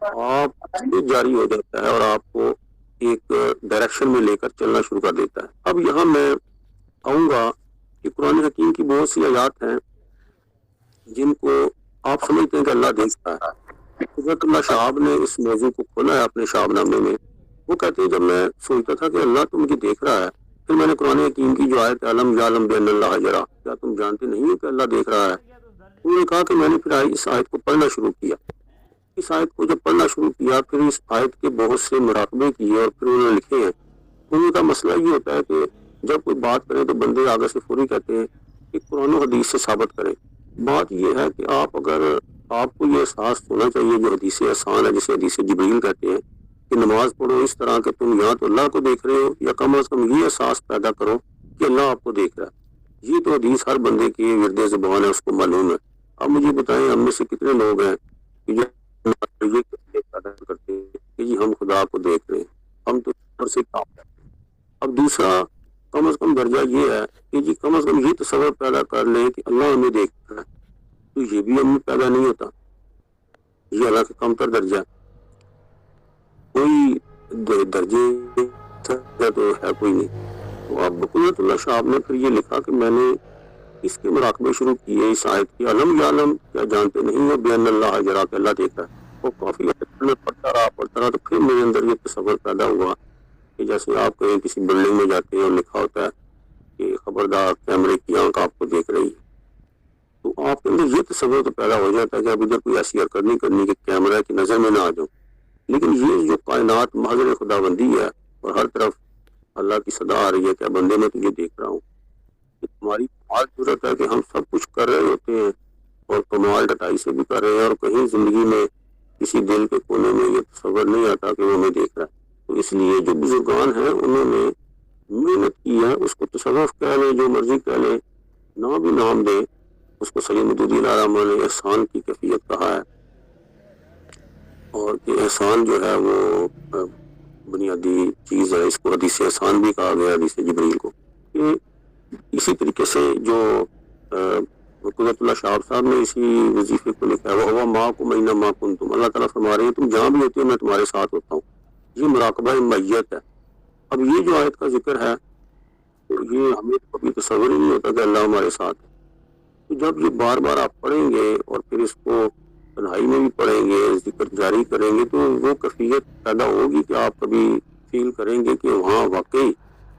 آپ سے جاری ہو جاتا ہے اور آپ کو ایک ڈائریکشن میں لے کر چلنا شروع کر دیتا ہے. اب یہاں میں آؤں گا کہ قرآن حکیم کی بہت سی آیات ہیں جن کو آپ سمجھتے ہیں کہ اللہ دیکھتا ہے. حضرت اللہ شہاب نے اس موضوع کو کھولا ہے اپنے شہاب نامے میں. وہ کہتے ہیں جب میں سوچتا تھا کہ اللہ تو مجھے دیکھ رہا ہے, پھر میں نے قرآن حکیم کی جو آیت علم یعلم بان اللہ یرا, کیا تم جانتے نہیں ہو کہ اللہ دیکھ رہا ہے؟ انہوں نے کہا کہ میں نے پھر اس آیت کو پڑھنا شروع کیا. اس آیت کو جب پڑھنا شروع کیا پھر اس آیت کے بہت سے مراقبے کیے اور پھر انہوں نے لکھے ہیں. ان کا مسئلہ یہ ہوتا ہے کہ جب کوئی بات کرے تو بندے آگے سے فوری کہتے ہیں کہ قرآن و حدیث سے ثابت کریں. بات یہ ہے کہ آپ کو یہ احساس ہونا چاہیے جو حدیث احسان ہے, جسے حدیث جبریل کہتے ہیں, کہ نماز پڑھو اس طرح کہ تم یا تو اللہ کو دیکھ رہے ہو یا کم از کم یہ احساس پیدا کرو کہ اللہ آپ کو دیکھ رہا ہے. یہ تو حدیث ہر بندے کی ورد زبان ہے, اس کو معلوم ہے. اب مجھے بتائیں ہم میں سے کتنے لوگ ہیں کہ یہ پیدا کرتے ہیں کہ جی ہم خدا کو دیکھ رہے ہیں, ہم تو اوپر سے کام کرتے ہیں. اب دوسرا کم از کم درجہ یہ ہے کہ جی کم از کم یہ تصور پیدا کر لیں کہ اللہ ہمیں دیکھ رہا ہے, تو یہ بھی ہم میں پیدا نہیں ہوتا. یہ اللہ کا کم تر درجہ ہے. کوئی درجے تو ہے کوئی نہیں. تو اب بقیت اللہ شاہب نے پھر یہ لکھا کہ میں نے اس کے مراقبے شروع کیے اس آیت کی, علم یعلم, کیا جانتے نہیں ہو بان اللہ یرا, کہ اللہ دیکھ رہا ہے. وہ کافی میں پڑھتا رہا تو پھر میرے اندر یہ تصور پیدا ہوا کہ جیسے آپ کہیں کسی بلڈنگ میں جاتے ہیں اور لکھا ہوتا ہے کہ خبردار کیمرے کی آنکھ آپ کو دیکھ رہی ہے, تو آپ کے اندر یہ تصور تو پیدا ہو جاتا ہے کہ اب ادھر کوئی ایسی حرکت نہیں کرنی کہ کیمرہ کی نظر میں نہ آ جاؤں. لیکن یہ جو کائنات محضر خدا بندی ہے اور ہر طرف اللہ کی صدا آ رہی ہے کہ بندے میں تجھے دیکھ رہا ہوں, ہماری کمال ضرورت ہے کہ ہم سب کچھ کر رہے ہوتے ہیں اور کمال ڈٹائی سے بھی کر رہے ہیں, اور کہیں زندگی میں کسی دل کے کونے میں یہ تصور نہیں آتا کہ وہ ہمیں دیکھ رہا ہے. تو اس لیے جو بزرگان ہیں انہوں نے محنت کی ہے, اس کو تصوف کہہ لیں, جو مرضی کہہ لیں, نہ بھی نام دیں, اس کو سید مودودی علیہ رحمہ نے احسان کی کیفیت کہا ہے. اور کہ احسان جو ہے وہ بنیادی چیز ہے, اس کو حدیث احسان بھی کہا گیا, حدیث جبریل کو. کہ اسی طریقے سے جو قدرت اللہ شاہب صاحب نے اسی وظیفے کو لکھا ہے, وہ ماں کو مہینہ ماں کن تم, اللہ تعالیٰ فرما رہے ہیں تم جہاں بھی ہوتے ہو میں تمہارے ساتھ ہوتا ہوں. یہ مراقبہ میت ہے. اب یہ جو آیت کا ذکر ہے تو یہ ہمیں کبھی تصور ہی نہیں ہوتا کہ اللہ ہمارے ساتھ ہے. تو جب یہ بار بار آپ پڑھیں گے اور پھر اس کو تنہائی میں بھی پڑھیں گے, ذکر جاری کریں گے, تو وہ کیفیت پیدا ہوگی کہ آپ کبھی فیل کریں گے کہ وہاں واقعی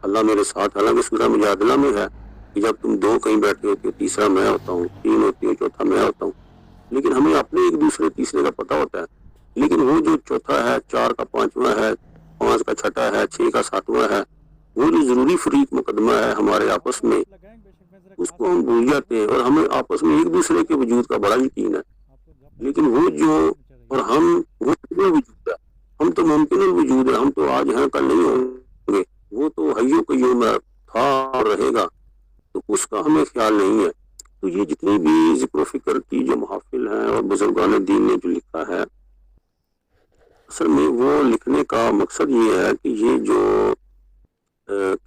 اللہ میرے ساتھ. حالانکہ سورہ مجادلہ میں ہے کہ جب تم 2 کہیں بیٹھے ہوتے ہو, تیسرا میں ہوتا ہوں, 3 ہوتی ہو, چوتھا میں ہوتا ہوں. لیکن ہمیں اپنے ایک دوسرے تیسرے کا پتہ ہوتا ہے, لیکن وہ جو چوتھا ہے, 4 کا 5واں ہے, 5 کا چھٹا ہے، 6 کا 7واں ہے، وہ جو ضروری فریق مقدمہ ہے ہمارے آپس میں، اس کو ہم بھول جاتے ہیں، اور ہمیں آپس میں ایک دوسرے کے وجود کا بڑا یقین ہے، لیکن وہ جو اور ہم وہ وجود ہے، ہم تو ممکن الوجود ہے، ہم تو آج ہیں کل نہیں ہوں گے، وہ تو حی و قیوم تھا اور رہے گا، تو اس کا ہمیں خیال نہیں ہے۔ تو یہ جتنی بھی ذکر و فکر کی جو محافل ہیں اور بزرگان دین نے جو لکھا ہے، اصل میں وہ لکھنے کا مقصد یہ ہے کہ یہ جو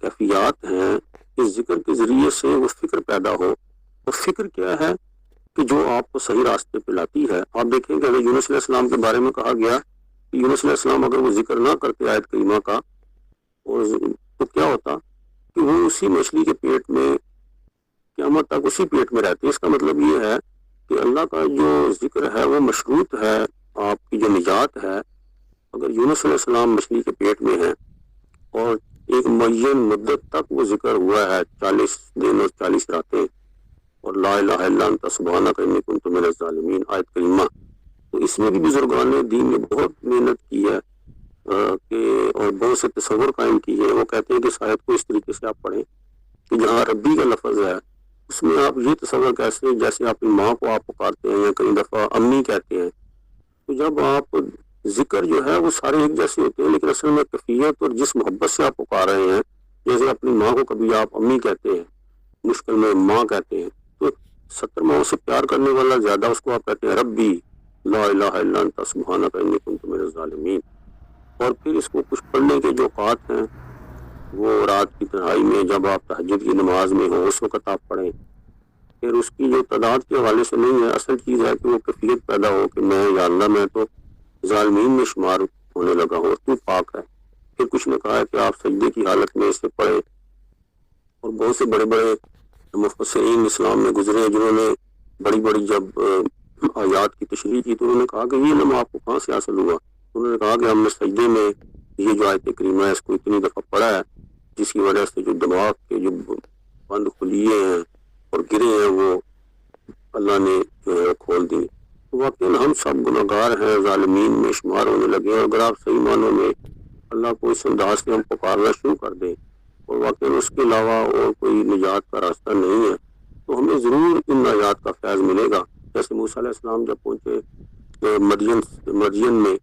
کیفیات ہیں اس ذکر کے ذریعے سے وہ فکر پیدا ہو، اور فکر کیا ہے کہ جو آپ کو صحیح راستے پہ لاتی ہے۔ آپ دیکھیں کہ اگر یونس علیہ السلام کے بارے میں کہا گیا کہ یونس علیہ السلام اگر وہ ذکر نہ کرتے آیت کریمہ کا تو کیا ہوتا کہ وہ اسی مچھلی کے پیٹ میں قیامت تک اسی پیٹ میں رہتے۔ اس کا مطلب یہ ہے کہ اللہ کا جو ذکر ہے وہ مشروط ہے، آپ کی جو نجات ہے، اگر یونس علیہ السلام مچھلی کے پیٹ میں ہیں اور ایک معین مدت تک وہ ذکر ہوا ہے، 40 دن اور 40 راتیں، اور لا الہ الا انت سبحانک انی کنت من الظالمین آیت کریمہ، تو اس میں بھی بزرگان دین نے بہت محنت کی ہے کہ اور بہت سے تصور قائم کی ہے۔ وہ کہتے ہیں کہ شاید کو اس طریقے سے آپ پڑھیں کہ جہاں ربی کا لفظ ہے اس میں آپ یہ تصور کیسے جیسے اپنی ماں کو آپ پکارتے ہیں یا کئی دفعہ امی کہتے ہیں، تو جب آپ ذکر جو ہے وہ سارے ایک جیسے ہوتے ہیں، لیکن اصل میں کیفیت اور جس محبت سے آپ پکار رہے ہیں، جیسے اپنی ماں کو کبھی آپ امی کہتے ہیں، مشکل میں ماں کہتے ہیں، تو 70 ماؤں سے پیار کرنے والا زیادہ اس کو آپ کہتے ہیں ربی لا الہ الا انت سبحانک انی کنت من الظالمین۔ اور پھر اس کو کچھ پڑھنے کے جو اوقات ہیں وہ رات کی تنہائی میں جب آپ تہجد کی نماز میں ہو اس وقت آپ پڑھیں، پھر اس کی جو تعداد کے حوالے سے نہیں ہے، اصل چیز ہے کہ وہ کیفیت پیدا ہو کہ میں یا اللہ میں تو ظالمین میں شمار ہونے لگا ہوں، تو پاک ہے۔ پھر کچھ نے کہا ہے کہ آپ سجدے کی حالت میں اسے پڑھیں، اور بہت سے بڑے بڑے مفسرین اسلام میں گزرے ہیں جنہوں نے بڑی بڑی جب آیات کی تشریح کی تو انہوں نے کہا کہ یہ علم آپ کو کہاں سے حاصل ہوا؟ انہوں نے کہا کہ ہم نے سجدے میں یہ جو آیت کریمہ ہے اس کو اتنی دفعہ پڑھا ہے جس کی وجہ سے جو دماغ کے جو بند خلیے ہیں اور گرے ہیں وہ اللہ نے جو ہے کھول دی۔ واقعی ہم سب گناہگار ہیں، ظالمین میں شمار ہونے لگے ہیں، اگر آپ صحیح معنوں میں اللہ کو اس انداز سے ہم پکارنا شروع کر دیں اور واقعی اس کے علاوہ اور کوئی نجات کا راستہ نہیں ہے تو ہمیں ضرور ان آیات کا فیض ملے گا۔ جیسے موسیٰ علیہ السلام جب پہنچے مدین میں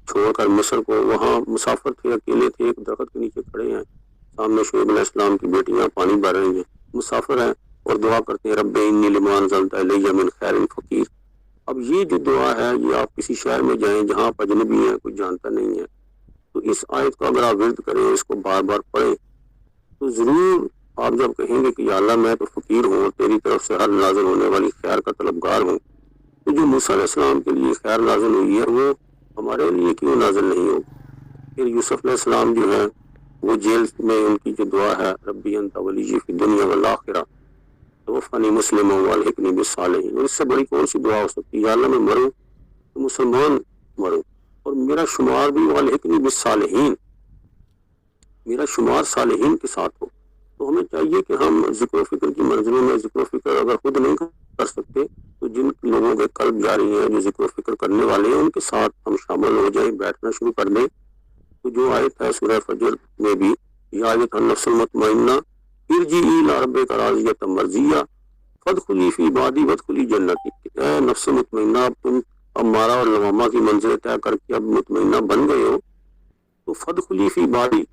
چھوڑ کر مصر کو، وہاں مسافر تھے، اکیلے تھے، ایک درخت کے نیچے کھڑے ہیں، سامنے شعیب علیہ السلام کی بیٹیاں پانی بھر رہی ہیں، مسافر ہیں اور دعا کرتے ہیں رب انی لما انزلت الی من خیر فقیر۔ اب یہ جو دعا ہے یہ آپ کسی شہر میں جائیں جہاں آپ اجنبی ہیں، کوئی جانتا نہیں ہے، تو اس آیت کو اگر آپ ورد کریں، اس کو بار بار پڑھیں، تو ضرور آپ جب کہیں گے کہ یا اللہ میں تو فقیر ہوں، تیری طرف سے ہر نازل ہونے والی خیر کا طلبگار ہوں، تو جو موسیٰ علیہ السلام کے لیے خیر نازل ہوئی ہے وہ ہمارے لیے کیوں نازل نہیں ہوگی؟ پھر یوسف علیہ السلام جو ہے وہ جیل میں ان کی جو دعا ہے ربی انت ولی فی الدنیا والآخرہ توفنی مسلما والحقنی بالصالحین، اس سے بڑی کون سی دعا ہو سکتی ہے؟ یا اللہ میں مروں تو مسلمان مروں اور میرا شمار بھی والحقنی بالصالحین، میرا شمار صالحین کے ساتھ ہو۔ تو ہمیں چاہیے کہ ہم ذکر و فکر کی منزلوں میں ذکر و فکر اگر خود نہیں کر سکتے تو جن لوگوں کے قلب جاری ہیں، جو ذکر و فکر کرنے والے ہیں، ان کے ساتھ ہم شامل ہو جائیں، بیٹھنا شروع کر دیں۔ تو جو آیت ہے سورہ فجر میں بھی یا ایت النفس المطمئنہ ارجعی الی ربک راضیۃ مرضیہ فادخلی فی عبادی وادخلی جنتی، اے نفس مطمئنہ اب تم امارہ اور لوامہ کی منزل طے کر کے اب مطمئنہ بن گئے ہو تو فادخلی فی عبادی،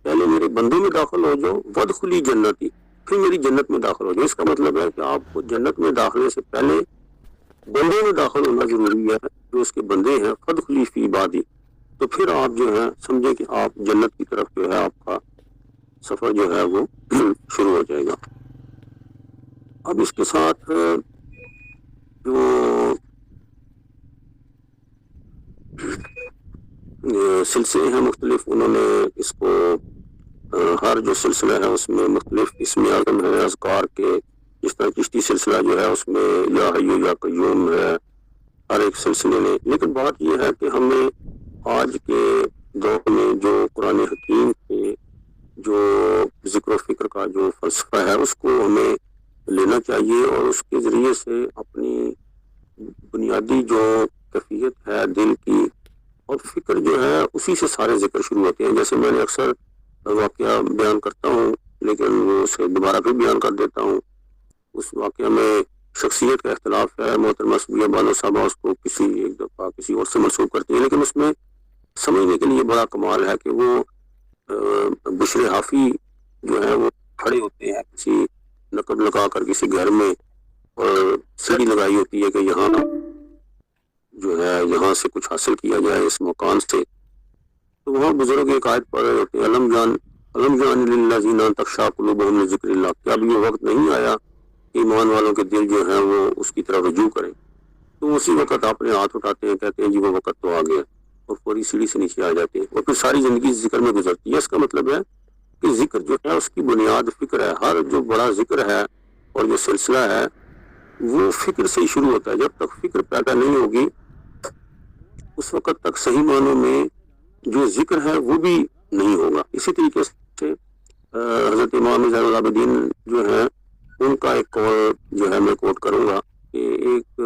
پہلے میرے بندوں میں داخل ہو جاؤ، وادخلی جنتی، پھر میری جنت میں داخل ہو جاؤ۔ اس کا مطلب ہے کہ آپ کو جنت میں داخلے سے پہلے بندوں میں داخل ہونا ضروری ہے، جو اس کے بندے ہیں، فادخلی فی عبادی، تو پھر آپ جو ہے سمجھے کہ آپ جنت کی طرف جو ہے آپ کا سفر جو ہے وہ شروع ہو جائے گا۔ اب اس کے ساتھ جو سلسلے ہیں مختلف، انہوں نے اس کو ہر جو سلسلہ ہے اس میں مختلف اسم اعظم ہے اذکار کے، جس طرح چشتی سلسلہ جو ہے اس میں یا حی یا قیوم ہے ہر ایک سلسلے میں، لیکن بات یہ ہے کہ ہمیں آج کے دور میں جو قرآن حکیم کے جو ذکر و فکر کا جو فلسفہ ہے اس کو ہمیں لینا چاہیے اور اس کے ذریعے سے اپنی بنیادی جو کیفیت ہے دل کی اور فکر جو ہے اسی سے سارے ذکر شروع ہوتے ہیں. جیسے میں نے اکثر واقعہ بیان کرتا ہوں لیکن وہ اسے دوبارہ پھر بیان کر دیتا ہوں. اس واقعہ میں شخصیت کا اختلاف ہے. محترمہ صبیہ بانو صاحبہ اس کو کسی ایک دفعہ کسی اور سے منسوب کرتی ہیں، لیکن اس میں سمجھنے کے لیے بڑا کمال ہے کہ وہ بشر حافی جو ہے وہ کھڑے ہوتے ہیں کسی نقب لگا کر کسی گھر میں، اور سیڑھی لگائی ہوتی ہے کہ یہاں جو ہے یہاں سے کچھ حاصل کیا جائے اس مکان سے. تو وہاں بزرگ ایک آیت پڑھ رہے ہوتے ہیں، علم جان للذین تخشع قلوبہم لذکر اللہ. کیا اب یہ وقت نہیں آیا کہ ایمان والوں کے دل جو ہیں وہ اس کی طرف رجوع کریں؟ تو اسی وقت اپنے ہاتھ اٹھاتے ہیں، کہتے ہیں جی وہ وقت تو آ گیا، اور فوری سیڑھی سے نیچے آ جاتے ہیں، اور پھر ساری زندگی ذکر میں گزرتی ہے. اس کا مطلب ہے کہ ذکر جو ہے اس کی بنیاد فکر ہے. ہر جو بڑا ذکر ہے اور جو سلسلہ ہے وہ فکر سے ہی شروع ہوتا ہے. جب تک فکر پیدا نہیں ہوگی اس وقت تک صحیح معنوں میں جو ذکر ہے وہ بھی نہیں ہوگا. اسی طریقے سے حضرت امام زین العابدین جو ہے ان کا ایک قول جو ہے میں کوٹ کروں گا کہ ایک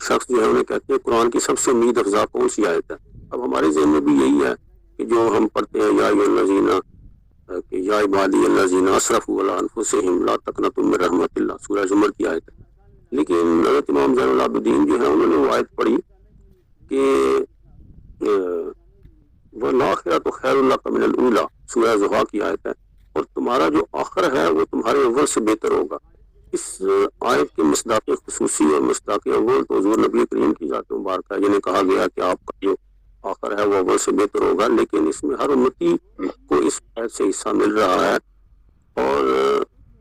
شخص جو ہے انہیں کہتے ہیں قرآن کی سب سے امید افزا کون سی آیت ہے؟ اب ہمارے ذہن میں بھی یہی ہے کہ جو ہم پڑھتے ہیں یا الذین کہ یا عبادی الذین اسرفوا علی انفسہم لا تقنطوا من رحمت اللہ، سورہ زمر کی آیت ہے. لیکن حضرت امام زین العابدین جو ہے انہوں نے وہ آیت پڑھی کہ وَالْآخِرَةُ خَيْرٌ لَكَ مِنَ الْأُولَى، سورہ زحا کی آیت ہے، اور تمہارا جو آخر ہے وہ تمہارے اول سے بہتر ہوگا. اس آیت کے مصداق خصوصی اور مصداق اول تو حضور نبی کریم کی ذات مبارکہ جنہیں کہا گیا کہ آپ کا جو آخر ہے وہ اول سے بہتر ہوگا. لیکن اس میں ہر امتی کو اس آیت سے حصہ مل رہا ہے، اور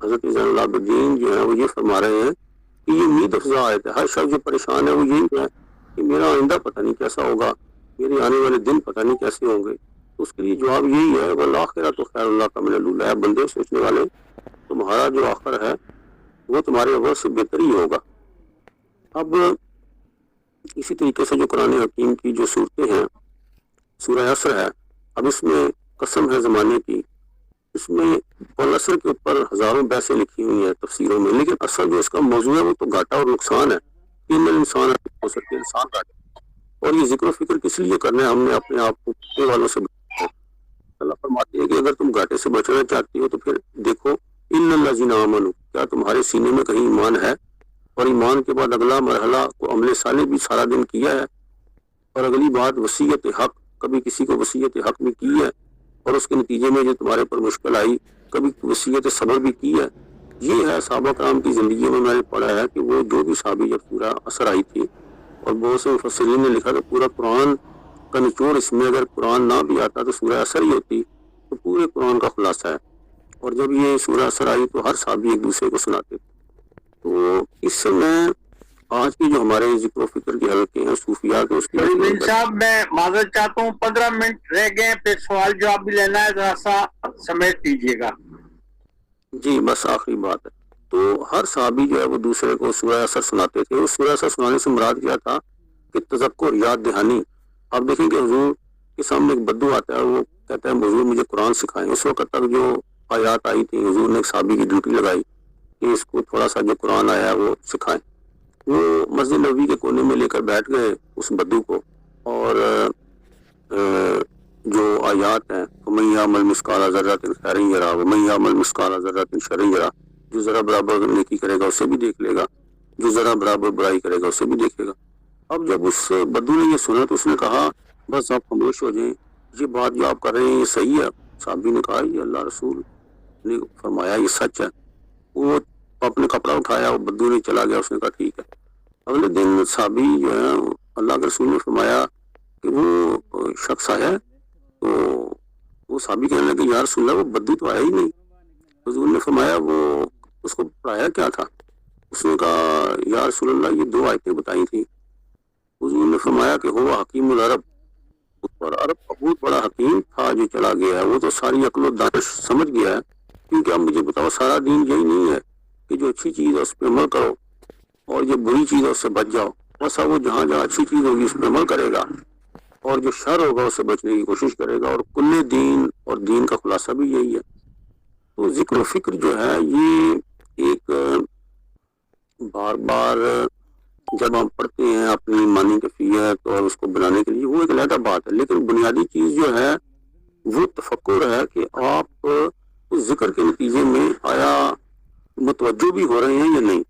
حضرت زین العابدین جو ہے وہ یہ فرما رہے ہیں کہ یہ امید افزا آیت ہے. ہر شخص جو پریشان ہے وہ یہی ہے کہ میرا آئندہ پتہ نہیں کیسا ہوگا، میرے آنے والے دن پتہ نہیں کیسے ہوں گے. اس کے لیے جواب یہی ہے وَالْآخِرَةُ خَيْرٌ لَكَ مِنَ الْأُولَىٰ. بندے سوچنے والے تمہارا جو آخر ہے وہ تمہارے اول سے بہتر ہی ہوگا. اب اسی طریقے سے جو قرآن حکیم کی جو صورتیں ہیں، سورہ عصر ہے، اب اس میں قسم ہے زمانے کی، اس میں والعصر کے اوپر ہزاروں بحثیں لکھی ہوئی ہیں تفسیروں میں، لیکن اصل جو اس کا موضوع ہے وہ تو گھاٹا اور نقصان ہے. ان انسان ہو سکتے انسان گھاٹا. اور یہ ذکر و فکر کس لیے کرنا ہے؟ ہم نے اپنے آپ کو گھاٹے والوں سے بچانا ہے. اللہ فرماتے ہیں کہ اگر تم گھاٹے سے بچنا چاہتی ہو تو پھر دیکھو ان الذین آمنوا، کیا تمہارے سینے میں کہیں ایمان ہے؟ اور ایمان کے بعد اگلا مرحلہ کو عمل صالح بھی سارا دن کیا ہے، اور اگلی بات وصیت حق، کبھی کسی کو وصیت حق بھی کی ہے، اور اس کے نتیجے میں جو تمہارے پر مشکل آئی کبھی وصیت صبر بھی کی ہے. یہ ہے صحابہ کرام کی زندگی میں میں نے پڑھا ہے کہ وہ جو بھی صحابی جب سورہ عصر آئی تھی، اور بہت سے مفسرین نے لکھا تو پورا قرآن کا نچوڑ اس میں اگر قرآن نہ بھی آتا تو سورہ عصر ہی ہوتی تو پورے قرآن کا خلاصہ ہے. اور جب یہ سورہ عصر آئی تو ہر صحابی ایک دوسرے کو سناتے تھے. تو اس سے میں آج کی جو ہمارے ذکر و فکر کے حلقے ہیں صوفیاء کے، اس کی صاحب میں معذرت چاہتا ہوں، 15 منٹ رہ گئے، پھر سوال جواب بھی لینا ہے، ذرا سا سمیٹ دیجیے گا. جی بس آخری بات ہے. تو ہر صحابی جو ہے وہ دوسرے کو سورہ عصر سناتے تھے. اس سورہ عصر سنانے سے مراد کیا تھا کہ تذکر، یاد دہانی. آپ دیکھیں کہ حضور کے سامنے ایک بدو آتا ہے، وہ کہتا ہے حضور مجھے قرآن سکھائیں. اس وقت تک جو آیات آئی تھی حضور نے ایک صحابی کی ڈیوٹی لگائی کہ اس کو تھوڑا سا جو قرآن آیا ہے وہ سکھائیں. وہ مسجد نبوی کے کونے میں لے کر بیٹھ گئے اس بدو کو، اور جو آیات ہیں وَمَن يَعْمَلْ مِثْقَالَ ذَرَّةٍ خَيْرًا يَرَهُ وَمَن يَعْمَلْ مِثْقَالَ ذَرَّةٍ شَرًّا يَرَهُ، جو ذرا برابر نیکی کرے گا اسے بھی دیکھ لے گا، جو ذرا برابر برائی کرے گا اسے بھی دیکھے گا. اب جب اس بدو نے یہ سنا تو اس نے کہا بس آپ خاموش ہو جائیں، یہ بات جو آپ کر رہے ہیں یہ صحیح ہے. صحابی نے کہا یہ اللہ رسول نے فرمایا یہ سچ ہے. وہ اپنے کپڑا اٹھایا، وہ بدو نے چلا گیا. اس نے کہا ٹھیک ہے. اگلے دن صحابی جو ہے اللہ کے رسول نے فرمایا کہ وہ شخص آیا ہے، تو وہ صحابی کہنے لگے یا رسول اللہ وہ بدو تو آیا ہی نہیں. حضور نے فرمایا وہ اس کو پڑھایا کیا تھا؟ اس نے کہا یا رسول اللہ یہ 2 آیتیں بتائی تھیں. حضور نے فرمایا کہ ہوا حکیم العرب، عرب کا بہت بڑا حکیم تھا جو چلا گیا ہے، وہ تو ساری عقل و دانش سمجھ گیا ہے. کیونکہ اب مجھے بتاؤ سارا دین یہی نہیں ہے کہ جو اچھی چیز ہے اس پہ عمل کرو اور جو بری چیز ہے اس سے بچ جاؤ. بس وہ جہاں جہاں اچھی چیز ہوگی اس پہ عمل کرے گا، اور جو شر ہوگا اس سے بچنے کی کوشش کرے گا. اور کل دین اور دین کا خلاصہ بھی یہی ہے. تو ذکر و فکر جو ہے یہ ایک بار بار جب ہم پڑھتے ہیں اپنی ایمانی کیفیت اور اس کو بنانے کے لیے وہ ایک علیحدہ بات ہے، لیکن بنیادی چیز جو ہے وہ تفکر ہے کہ آپ اس ذکر کے نتیجے میں آیا متوجہ بھی ہو رہے ہیں یا نہیں۔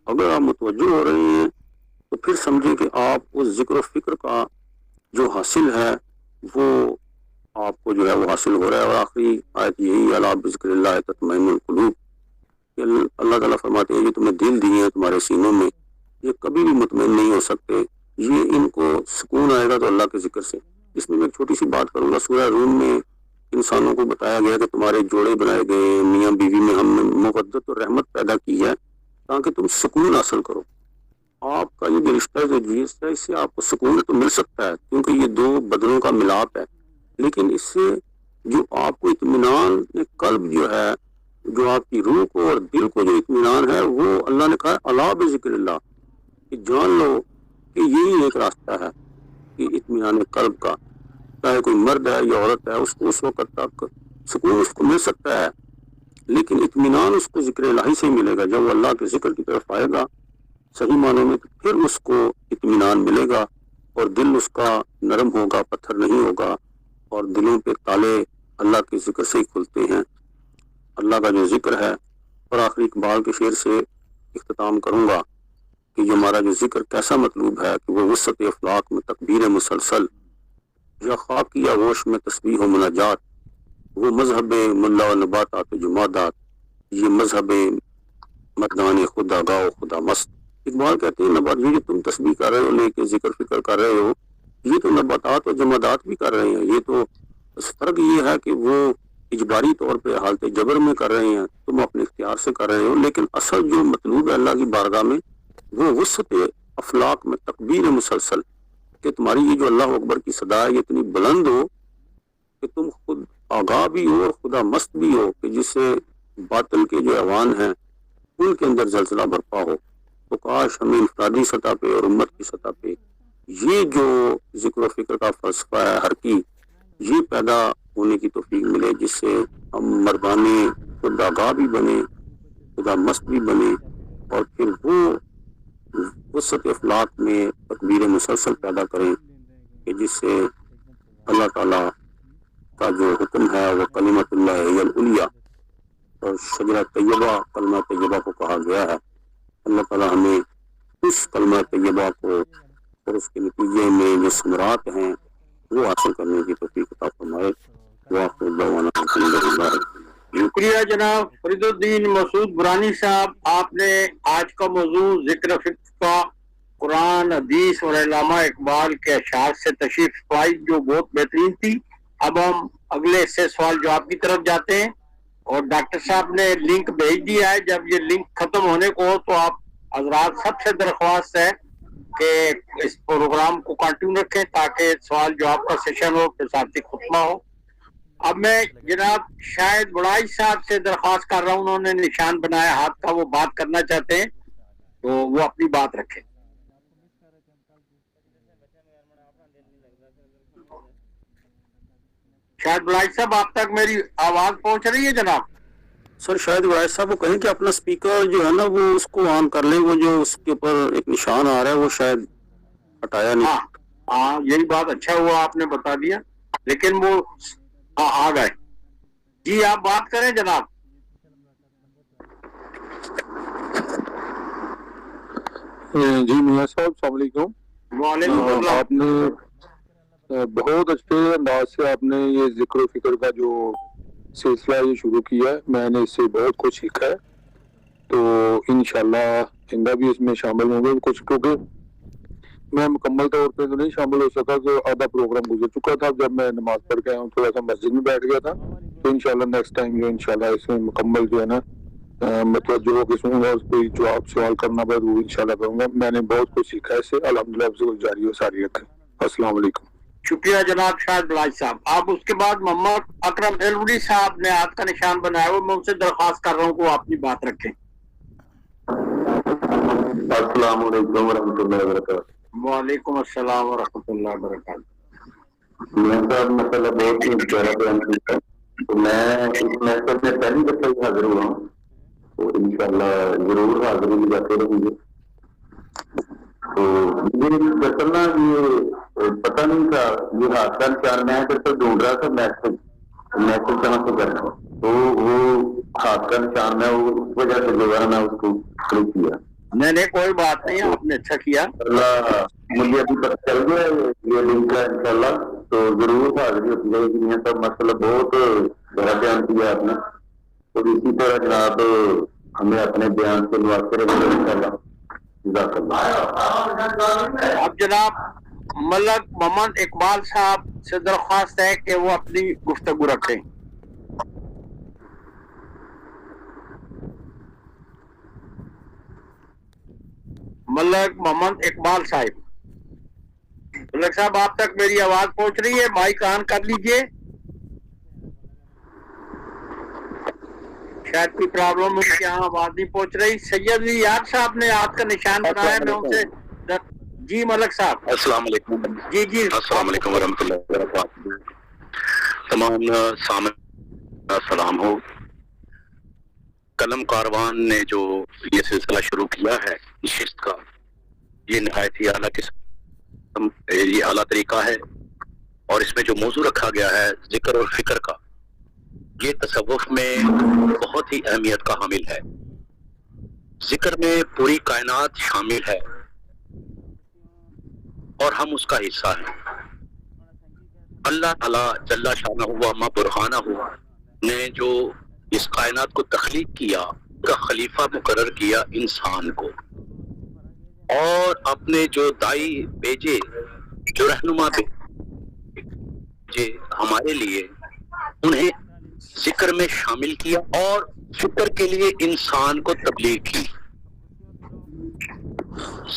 اگر آپ متوجہ ہو رہے ہیں تو پھر سمجھیں کہ آپ اس ذکر و فکر کا جو حاصل ہے وہ آپ کو جو ہے وہ حاصل ہو رہا ہے۔ اور آخری آیت یہی الا بذکر اللہ تطمئن القلوب، کہ اللہ تعالیٰ فرماتے ہیں یہ تمہیں دل دیے ہیں تمہارے سینوں میں، یہ کبھی بھی مطمئن نہیں ہو سکتے، یہ ان کو سکون آئے گا تو اللہ کے ذکر سے۔ اس میں ایک چھوٹی سی بات کروں گا، سورہ روم میں انسانوں کو بتایا گیا کہ تمہارے جوڑے بنائے گئے، میاں بیوی میں ہم نے مودت اور رحمت پیدا کی ہے تاکہ تم سکون حاصل کرو۔ آپ کا یہ جو رشتہ جو جیس ہے اس سے آپ کو سکون تو مل سکتا ہے کیونکہ یہ دو بدنوں کا ملاپ ہے، لیکن اس سے جو آپ کو اطمینان قلب جو ہے، جو آپ کی روح کو اور دل کو جو اطمینان ہے، وہ اللہ نے کہا الا بذکر اللہ، کہ جان لو کہ یہی ایک راستہ ہے کہ اطمینان قلب کا، چاہے کوئی مرد ہے یا عورت ہے، اس کو اس وقت تک سکون اس کو مل سکتا ہے، لیکن اطمینان اس کو ذکر الہی سے ملے گا۔ جب وہ اللہ کے ذکر کی طرف آئے گا صحیح معنوں میں، تو پھر اس کو اطمینان ملے گا اور دل اس کا نرم ہوگا، پتھر نہیں ہوگا، اور دلوں پہ تالے اللہ کے ذکر سے ہی کھلتے ہیں، اللہ کا جو ذکر ہے۔ اور آخری اقبال کے شعر سے اختتام کروں گا کہ یہ ہمارا جو ذکر کیسا مطلوب ہے کہ وہ وسط افلاق میں تکبیر مسلسل، یا خاکی یا ہوش میں تسبیح و مناجات، وہ مذہب ملا و نباتات و جمادات، یہ مذہب مردان خدا گاہ و خدا مست۔ اقبال کہتے ہیں نبات، یہ جو تم تسبیح کر رہے ہو، لے کے ذکر فکر کر رہے ہو، یہ تو نباتات و جمادات بھی کر رہے ہیں، یہ تو فرق یہ ہے کہ وہ اجباری طور پہ حالت جبر میں کر رہے ہیں، تم اپنے اختیار سے کر رہے ہو، لیکن اصل جو مطلوب ہے اللہ کی بارگاہ میں وہ وسط افلاق میں تکبیر مسلسل، کہ تمہاری یہ جو اللہ اکبر کی صدا ہے یہ اتنی بلند ہو کہ تم خود آگاہ بھی ہو اور خدا مست بھی ہو، کہ جس سے باطل کے جو ایوان ہیں ان کے اندر زلزلہ برپا ہو۔ تو کاش ہمیں انفرادی سطح پہ اور امت کی سطح پہ یہ جو ذکر و فکر کا فلسفہ ہے ہر کی، یہ پیدا ہونے کی توفیق ملے، جس سے ہم مردانے خدا آگاہ بھی بنے، خدا مست بھی بنے، اور پھر وہ وسط افلاق میں تکبیر مسلسل پیدا کریں کہ جس سے اللہ تعالیٰ کا جو حکم ہے وہ کلمۃ اللہ ہی العلیٰ، اور شجرہ طیبہ کلمہ طیبہ کو کہا گیا ہے۔ اللہ تعالیٰ ہمیں اس کلمہ طیبہ کو اور اس کے نتیجے میں جو ثمرات ہیں وہ حاصل کرنے کی توفیق عطا فرمائے۔ وآخر دعوانا الحمدللہ۔ شکریہ جناب فرید الدین مسعود برانی صاحب، آپ نے آج کا موضوع ذکر فکر کا قرآن، حدیث اور علامہ اقبال کے اشعار سے تشریف پائی جو بہت بہترین تھی۔ اب ہم اگلے سے سوال جواب کی طرف جاتے ہیں، اور ڈاکٹر صاحب نے لنک بھیج دیا ہے، جب یہ لنک ختم ہونے کو ہو تو آپ حضرات سب سے درخواست ہے کہ اس پروگرام کو کنٹینیو رکھیں تاکہ سوال جواب کا سیشن ہو، پھر ساتھی خطبہ ہو۔ اب میں جناب شاہد بڑائی صاحب سے درخواست کر رہا ہوں، انہوں نے نشان بنایا ہاتھ کا، وہ بات کرنا چاہتے ہیں تو وہ اپنی بات رکھیں۔ شاہد بڑائی صاحب، آپ تک میری آواز پہنچ رہی ہے جناب؟ سر شاید وائس صاحب کو کہیں کہ اپنا سپیکر جو ہے نا وہ اس کو آن کر لیں، وہ جو اس کے اوپر ایک نشان آ رہا ہے وہ شاید ہٹایا نہیں۔ ہاں یہی بات، اچھا ہوا آپ نے بتا دیا، لیکن وہ آ گئے۔ جی آپ بات کریں جناب۔ جی میاں صاحب السلام علیکم۔ وعلیکم السلام۔ آپ نے بہت اچھے انداز سے آپ نے یہ ذکر و فکر کا جو سلسلہ یہ شروع کیا ہے، میں نے اس سے بہت کچھ سیکھا ہے، تو انشاءاللہ آئندہ بھی اس میں شامل ہوں گے کچھ، کیونکہ میں مکمل طور پہ تو نہیں شامل ہو سکا، کہ آدھا پروگرام گزر چکا تھا جب میں نماز پڑھ کے آیا ہوں، تھوڑا سا مسجد میں بیٹھ گیا تھا، تو انشاءاللہ نیکسٹ ٹائم جو انشاءاللہ اس میں مکمل جو ہے نا متوجہ ہو کے سنوں گا، اس کوئی جواب سوال کرنا پڑے وہ انشاءاللہ کروں گا۔ میں نے بہت کچھ سیکھا ہے اس سے، الحمدللہ اب سے جاری ہو ساری رکھیں۔ السلام علیکم۔ شکریہ جناب شاہد بڑائی صاحب۔ آپ اس کے بعد محمد اکرم ایلوڑی صاحب نے ہاتھ کا نشان بنایا ہوا، میں ان سے درخواست کر رہا ہوں کہ وہ اپنی بات رکھیں۔ السلام علیکم ورحمۃ اللہ وبرکاتہ۔ وعلیکم السلام ورحمۃ اللہ وبرکاتہ۔ میں صاحب مسئلہ بہت ہی پیارا بیان کیا، تو میں اس محفل میں پہلی دفعہ حاضر ہوا ہوں، تو انشاءاللہ ضرور حاضری لگاتے رہیں گے۔ تو مجھے دراصل نا یہ پتہ نہیں تھا، یہ ہاتھ کا نشان میں دراصل ڈھونڈ رہا تھا میسج کہاں سے کرنا، تو وہ ہاتھ کا نشان میں اس وجہ سے جو ہے میں اس کو کلک کیا. نہیں کوئی بات نہیں، آپ نے اچھا کیا. اللہ مجھے ابھی پتہ چل گیا یہ لنک ہے انشاءاللہ، تو ضرور حاضری ہوتی ہے کہ یہ سب مسئلہ بہت بڑا بیان کیا آپ نے، اور اسی طرح جناب ہمیں اپنے بیان سے مواصل رہے انشاءاللہ. جزاک اللہ. اب جناب ملک محمد اقبال صاحب سے درخواست ہے کہ وہ اپنی گفتگو رکھیں. ملک محمد اقبال صاحب. ملک صاحب آپ تک میری آواز پہنچ رہی ہے؟ مائک آن کر لیجئے. شاید کوئی پرابلم ہے کہ یہاں آواز نہیں پہنچ رہی. سید یار صاحب نے ہاتھ کا نشان بنایا، میں ان سے جی ملک صاحب. السلام علیکم. جی السلام علیکم ورحمۃ اللہ وبرکاتہ. تمام سامعین کا سلام ہو. قلم کاروان نے جو یہ سلسلہ شروع کیا ہے نشست کا، یہ نہایت ہی اعلیٰ قسم، یہ اعلیٰ طریقہ ہے، اور اس میں جو موضوع رکھا گیا ہے ذکر اور فکر کا، یہ تصوف میں بہت ہی اہمیت کا حامل ہے. ذکر میں پوری کائنات شامل ہے اور ہم اس کا حصہ ہیں. اللہ تعالیٰ جل شانہ و ما برہانہ نے جو اس کائنات کو تخلیق کیا، کا خلیفہ مقرر کیا انسان کو، اور اپنے جو دائی بھیجے، جو رہنما بھیجے ہمارے لیے، انہیں ذکر میں شامل کیا اور فکر کے لیے انسان کو تبلیغ کی.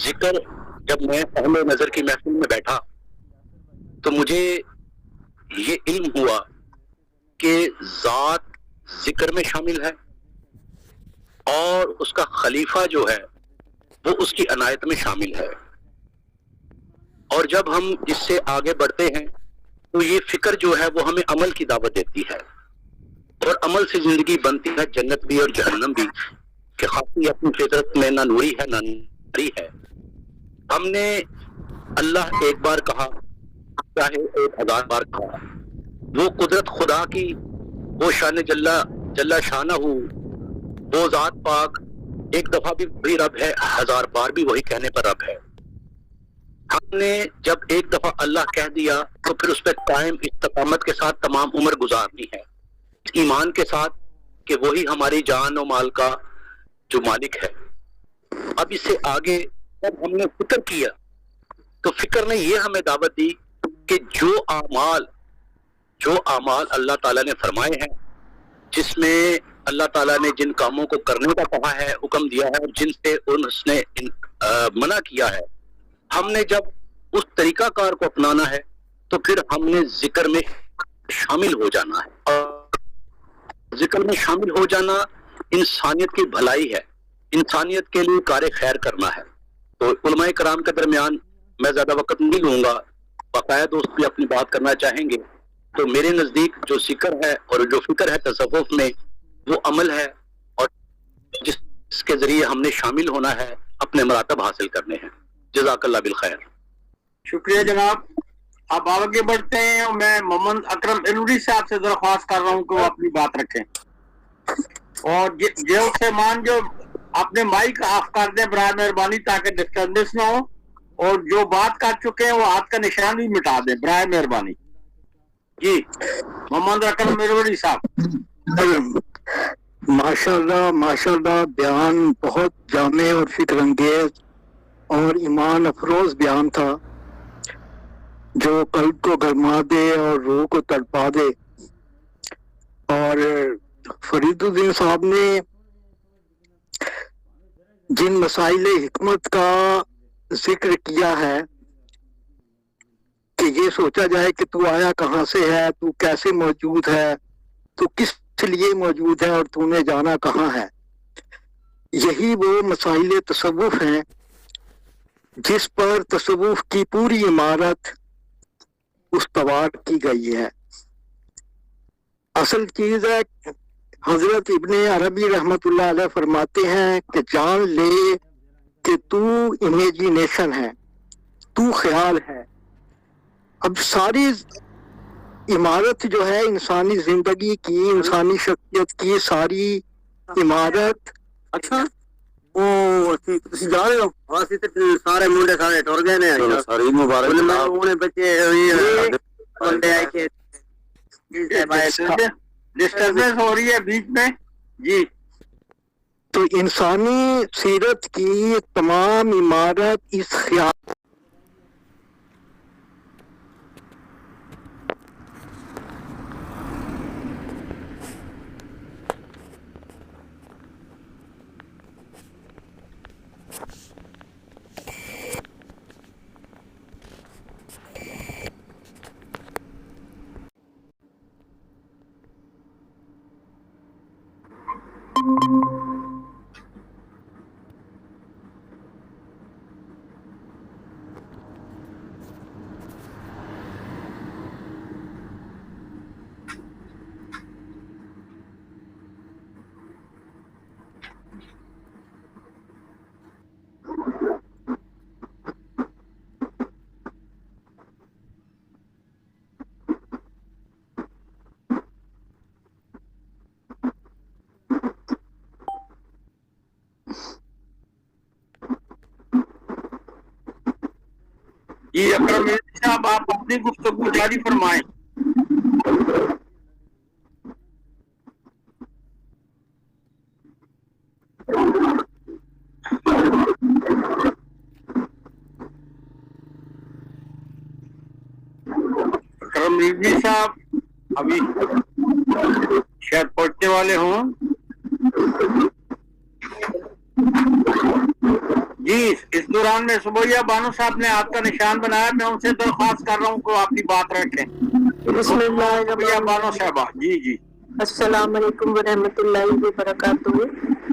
ذکر، جب میں پہلے نظر کی محفل میں بیٹھا تو مجھے یہ علم ہوا کہ ذات ذکر میں شامل ہے، اور اس کا خلیفہ جو ہے وہ اس کی عنایت میں شامل ہے. اور جب ہم اس سے آگے بڑھتے ہیں تو یہ فکر جو ہے وہ ہمیں عمل کی دعوت دیتی ہے، اور عمل سے زندگی بنتی ہے جنت بھی اور جہنم بھی، کہ خاصی اپنی فطرت میں نہ نوری ہے نہ ناری ہے. ہم نے اللہ ایک بار کہا چاہے 1000 بار کہا، وہ قدرت خدا کی، وہ شان جل شانہ، وہ ذات پاک ایک دفعہ بھی وہی رب ہے، 1000 بار بھی وہی کہنے پر رب ہے. ہم نے جب ایک دفعہ اللہ کہہ دیا تو پھر اس پہ قائم استقامت کے ساتھ تمام عمر گزارنی ہے، ایمان کے ساتھ کہ وہی ہماری جان و مال کا جو مالک ہے. اب اس سے آگے جب ہم نے فکر کیا تو فکر نے یہ ہمیں دعوت دی کہ جو اعمال اللہ تعالیٰ نے فرمائے ہیں، جس میں اللہ تعالیٰ نے جن کاموں کو کرنے کا کہا ہے، حکم دیا ہے، اور جن سے اس نے منع کیا ہے، ہم نے جب اس طریقہ کار کو اپنانا ہے تو پھر ہم نے ذکر میں شامل ہو جانا ہے. اور ذکر میں شامل ہو جانا انسانیت کی بھلائی ہے، انسانیت کے لیے کار خیر کرنا ہے. تو علماء کرام کے درمیان میں زیادہ وقت نہیں لوں گا، باقاعدہ دوست بھی اپنی بات کرنا چاہیں گے. تو میرے نزدیک جو ذکر ہے اور جو فکر ہے تصوف میں، وہ عمل ہے، اور جس کے ذریعے ہم نے شامل ہونا ہے، اپنے مراتب حاصل کرنے ہیں. جزاک اللہ بالخیر. شکریہ جناب. اب آگے بڑھتے ہیں، اور میں محمد اکرم الوری صاحب سے درخواست کر رہا ہوں کہ وہ اپنی بات رکھیں. اور جو سیمان جو اپنے مائک آف کر دیں برائے مہربانی، تاکہ ڈسٹربنس نہ ہو، اور جو بات کر چکے ہیں وہ ہاتھ کا نشان بھی مٹا دیں برائے مہربانی. جی محمد اکرم الوری صاحب. ماشاءاللہ بیان بہت جامع اور فکر انگیز اور ایمان افروز بیان تھا، جو قلب کو گرما دے اور روح کو تڑپا دے. اور فرید الدین صاحب نے جن مسائل حکمت کا ذکر کیا ہے کہ یہ سوچا جائے کہ تو آیا کہاں سے ہے، تو کیسے موجود ہے، تو کس لیے موجود ہے، اور تو نے جانا کہاں ہے، یہی وہ مسائل تصوف ہیں جس پر تصوف کی پوری عمارت استوار کی گئی ہے. اصل چیز ہے، حضرت ابن عربی رحمت اللہ علیہ فرماتے ہیں کہ جان لے کہ تو امیجینیشن ہے، تو خیال ہے. اب ساری عمارت جو ہے انسانی زندگی کی، انسانی شخصیت کی ساری عمارت. اچھا وہ تسی جا رہے ہو؟ اسی تے سارے منڈے سارے ٹر گئے نے. چلو ساری عید مبارک جناب. انہیں بچے منڈے آئے کے ڈسٹربنس ہو رہی ہے بیچ میں. جی تو انسانی سیرت کی تمام عمارت اس خیال جی اکرم صاحب آپ اپنی گفتگو جاری فرمائیں. اکرم رضوی صاحب ابھی شاید پہنچنے والے ہوں. جی اس دوران میں سبویہ بانو صاحب نے آپ کا نشان بنایا، میں ان سے درخواست کر رہا ہوں کہ اپنی بات رکھیں. بسم اللہ سبویہ بانو صاحبہ. جی جی السلام علیکم ورحمۃ اللہ وبرکاتہ.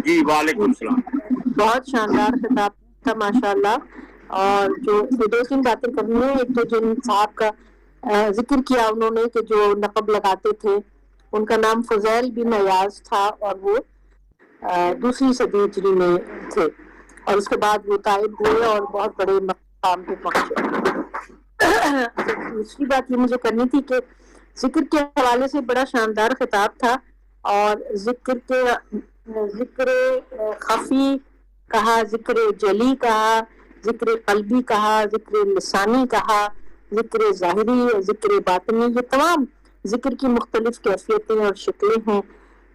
جی وعلیکم السلام. بہت شاندار خطاب تھا ماشاء اللہ. اور جو دو تین باتیں کرنی ہیں، ایک تو جن صاحب کا ذکر کیا انہوں نے کہ جو نقب لگاتے تھے، ان کا نام فضیل بن ایاز تھا اور وہ دوسری صدی ہجری میں تھے، اور اس کے بعد وہ تائب ہوئے اور بہت بڑے مقام پہ پہنچے. دوسری بات یہ مجھے کرنی تھی کہ ذکر کے حوالے سے بڑا شاندار خطاب تھا، اور ذکر خفی کہا، ذکر جلی کہا، ذکر قلبی کہا، ذکر لسانی کہا، ذکر ظاہری، ذکر باطنی. یہ تمام ذکر کی مختلف کیفیتیں اور شکلیں ہیں